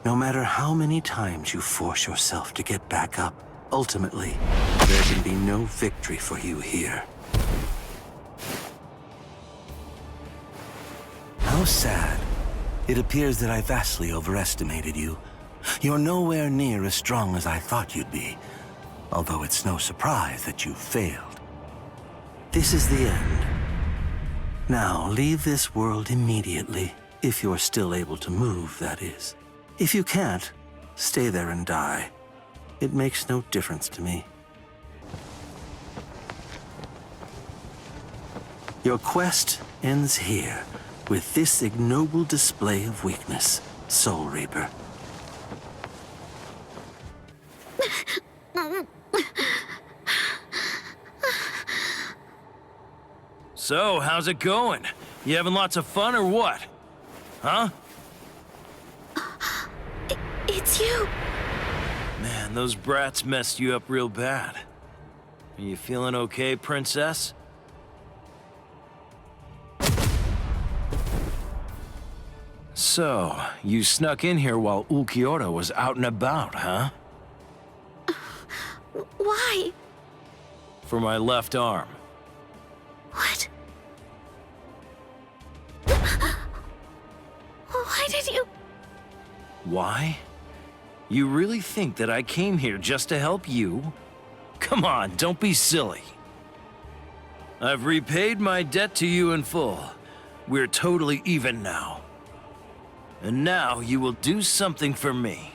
No matter how many times you force yourself to get back up, ultimately, there can be no victory for you here. How sad. It appears that I vastly overestimated you. You're nowhere near as strong as I thought you'd be, although it's no surprise that you failed. This is the end. Now, leave this world immediately, if you're still able to move, that is. If you can't, stay there and die. It makes no difference to me. Your quest ends here, with this ignoble display of weakness, Soul Reaper. So, how's it going? You having lots of fun or what? Huh? It's you. Man, those brats messed you up real bad. Are you feeling okay, Princess? So, you snuck in here while Ulquiorra was out and about, huh? Why? For my left arm. What? Why did you... Why? You really think that I came here just to help you? Come on, don't be silly. I've repaid my debt to you in full. We're totally even now. And now you will do something for me.